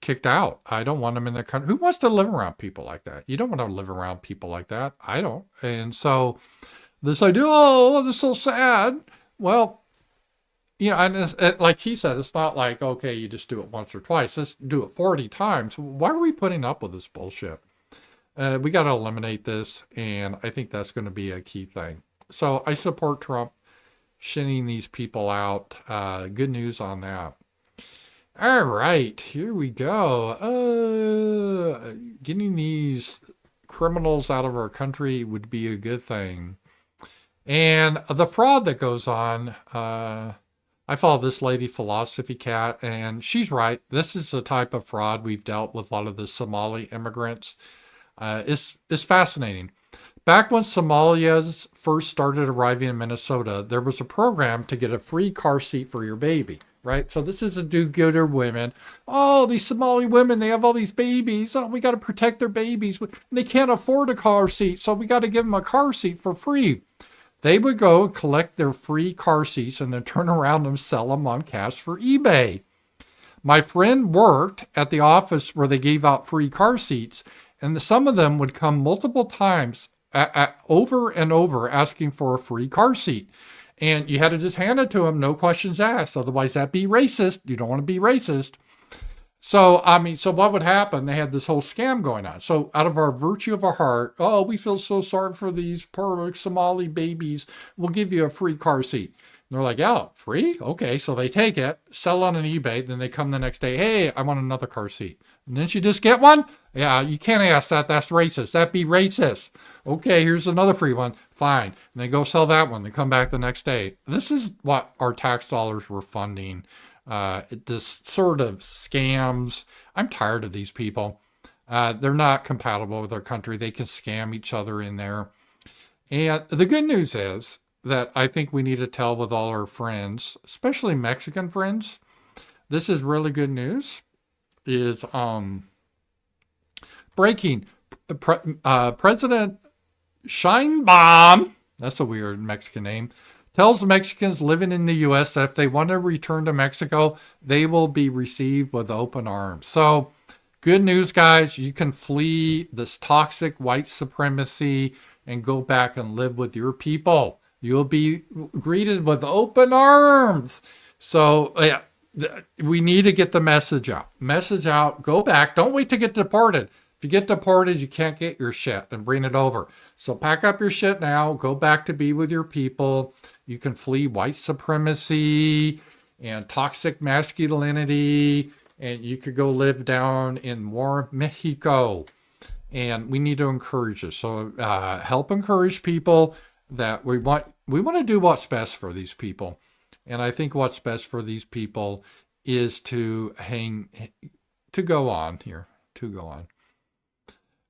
kicked out. I don't want them in the country. Who wants to live around people like that? You don't want to live around people like that. I don't. And so this idea, oh, this is so sad. Well, and like he said, it's not like, okay, you just do it once or twice. Let's do it 40 times. Why are we putting up with this bullshit? We got to eliminate this. And I think that's going to be a key thing. So I support Trump sending these people out. Good news on that. All right, here we go. Getting these criminals out of our country would be a good thing. And the fraud that goes on, I follow this lady, Philosophy Cat, and she's right. This is the type of fraud we've dealt with a lot of the Somali immigrants. It's fascinating. Back when Somalians first started arriving in Minnesota, there was a program to get a free car seat for your baby. Right? So this is a do-gooder women. Oh, these Somali women, they have all these babies. Oh, we got to protect their babies. They can't afford a car seat, so we got to give them a car seat for free. They would go collect their free car seats and then turn around and sell them on cash for eBay. My friend worked at the office where they gave out free car seats, and some of them would come multiple times over and over asking for a free car seat. And you had to just hand it to them, no questions asked. Otherwise, that'd be racist. You don't want to be racist. So, so what would happen? They had this whole scam going on. So out of our virtue of our heart, oh, we feel so sorry for these poor Somali babies. We'll give you a free car seat. And they're like, yeah, free? Okay. So they take it, sell on an eBay. Then they come the next day, hey, I want another car seat. And didn't you just get one? Yeah, you can't ask that. That's racist. That'd be racist. Okay, here's another free one. Fine. And they go sell that one. They come back the next day. This is what our tax dollars were funding. This sort of scams. I'm tired of these people. They're not compatible with our country. They can scam each other in there. And the good news is that I think we need to tell with all our friends, especially Mexican friends, this is really good news, is breaking. President Sheinbaum, that's a weird Mexican name, tells the Mexicans living in the U.S. that if they want to return to Mexico, they will be received with open arms. So, good news, guys. You can flee this toxic white supremacy and go back and live with your people. You'll be greeted with open arms. So, yeah, we need to get the message out. Message out. Go back. Don't wait to get deported. If you get deported, you can't get your shit and bring it over. So pack up your shit now. Go back to be with your people. You can flee white supremacy and toxic masculinity. And you could go live down in warm Mexico. And we need to encourage this. So help encourage people that we want to do what's best for these people. And I think what's best for these people is to go on.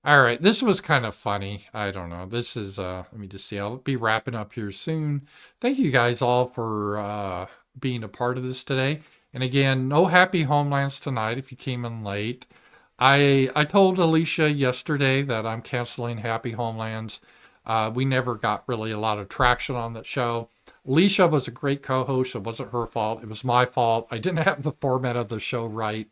All right, this was kind of funny. I don't know. This is, let me just see. I'll be wrapping up here soon. Thank you guys all for being a part of this today. And again, no happy Homelands tonight if you came in late. I told Alicia yesterday that I'm canceling Happy Homelands. We never got really a lot of traction on that show. Alicia was a great co-host. It wasn't her fault. It was my fault. I didn't have the format of the show right.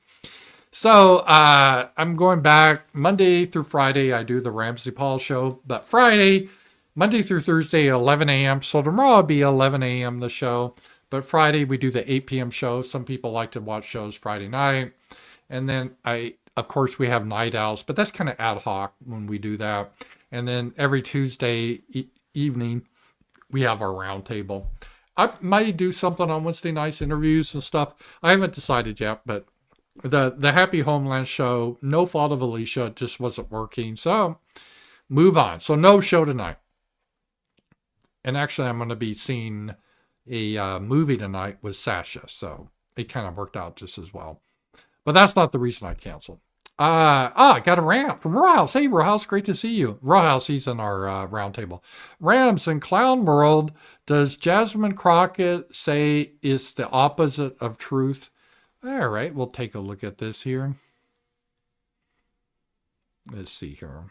So I'm going back Monday through Friday. I do the RAMZPAUL show, but Monday through Thursday at 11 a.m. So tomorrow will be 11 a.m. the show, but Friday we do the 8 p.m. show. Some people like to watch shows Friday night. And then of course we have night owls, but that's kind of ad hoc when we do that. And then every Tuesday evening we have our roundtable. I might do something on Wednesday nights, interviews and stuff. I haven't decided yet, but the Happy Homeland show, no fault of Alicia, it just wasn't working. So move on. So no show tonight. And actually, I'm going to be seeing a movie tonight with Sasha. So it kind of worked out just as well. But that's not the reason I canceled. I got a rant from Rouse. Hey, Rouse, great to see you. Rouse, he's in our roundtable. Rams in Clown World, does Jasmine Crockett say it's the opposite of truth? All right, we'll take a look at this here. Let's see here.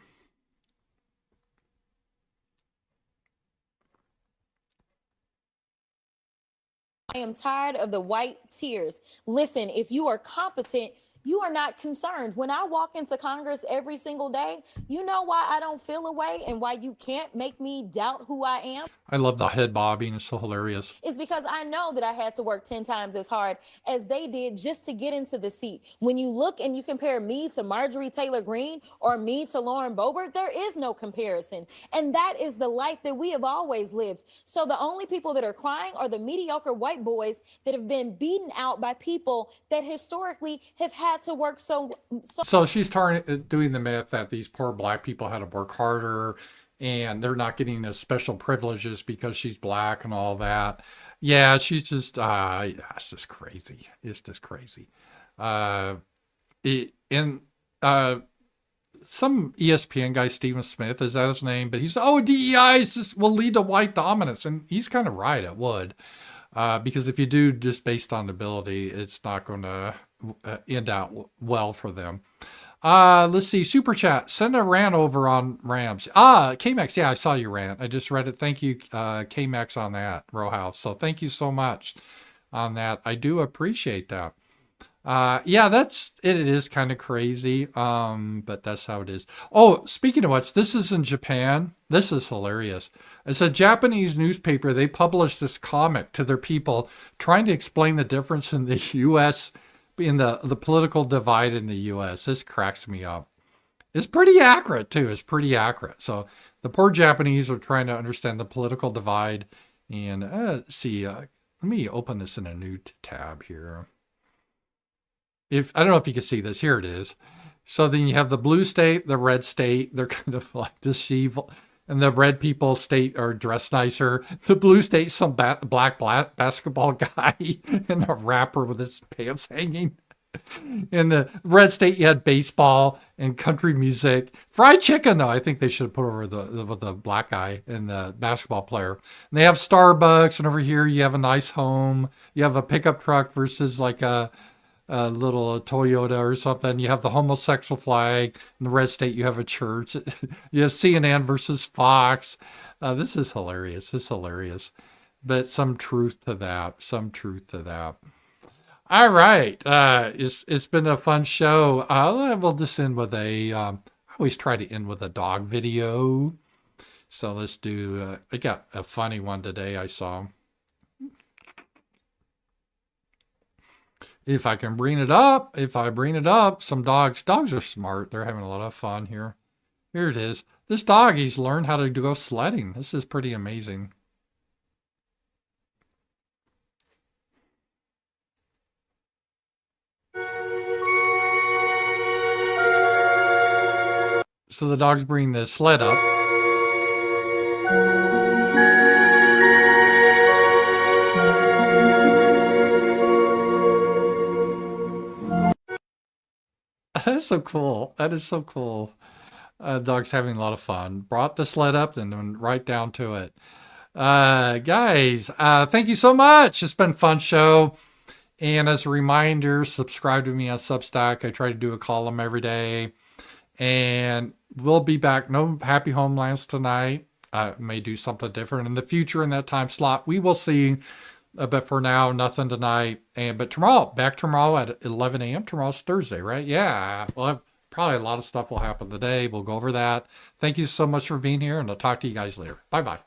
I am tired of the white tears. Listen, if you are competent, you are not concerned. When I walk into Congress every single day, you know why I don't feel away and why you can't make me doubt who I am? I love the head bobbing. It's so hilarious. It's because I know that I had to work 10 times as hard as they did just to get into the seat. When you look and you compare me to Marjorie Taylor Greene or me to Lauren Boebert, there is no comparison. And that is the life that we have always lived. So the only people that are crying are the mediocre white boys that have been beaten out by people that historically have had to work so she's doing the myth that these poor black people had to work harder and they're not getting the special privileges because she's black and all that. Yeah, she's just it's just crazy. It's just crazy. Some ESPN guy, Stephen Smith, is that his name? But he's, DEI will lead to white dominance. And he's kind of right, it would. Because if you do just based on ability, it's not going to end out well for them. Let's see. Super chat. Send a rant over on Rams. KMax. Yeah, I saw your rant. I just read it. Thank you, KMax, on that, Row House. So thank you so much on that. I do appreciate that. Yeah, it is kind of crazy. But that's how it is. Oh, speaking of which, this is in Japan. This is hilarious. It's a Japanese newspaper. They published this comic to their people trying to explain the difference in the U.S., in the political divide in the U.S. This cracks me up. It's pretty accurate, too. It's pretty accurate. So the poor Japanese are trying to understand the political divide. And let's see, let me open this in a new tab here. I don't know if you can see this. Here it is. So then you have the blue state, the red state. They're kind of like this evil. And the red people state are dressed nicer. The blue state, some black basketball guy and a rapper with his pants hanging. In the red state, you had baseball and country music. Fried chicken, though, I think they should have put over with the black guy and the basketball player. And they have Starbucks, and over here you have a nice home. You have a pickup truck versus like a little Toyota or something. You have the homosexual flag. In the red state, you have a church. You have CNN versus Fox. This is hilarious. This is hilarious. But some truth to that. Some truth to that. All right. It's been a fun show. We'll just end with I always try to end with a dog video. So let's do, I got a funny one today I saw. If I can bring it up, some dogs are smart. They're having a lot of fun here. Here it is. This dog, he's learned how to go sledding. This is pretty amazing. So the dog's bringing the sled up. That's so cool. That is so cool. Dog's having a lot of fun. Brought the sled up and went right down to it. Guys, thank you so much. It's been a fun show. And as a reminder, subscribe to me on Substack. I try to do a column every day. And we'll be back. No Happy Homelands tonight. May do something different in the future in that time slot. We will see. But for now, nothing tonight. But tomorrow, back tomorrow at 11 a.m. Tomorrow's Thursday, right? Yeah. Well, probably a lot of stuff will happen today. We'll go over that. Thank you so much for being here, and I'll talk to you guys later. Bye-bye.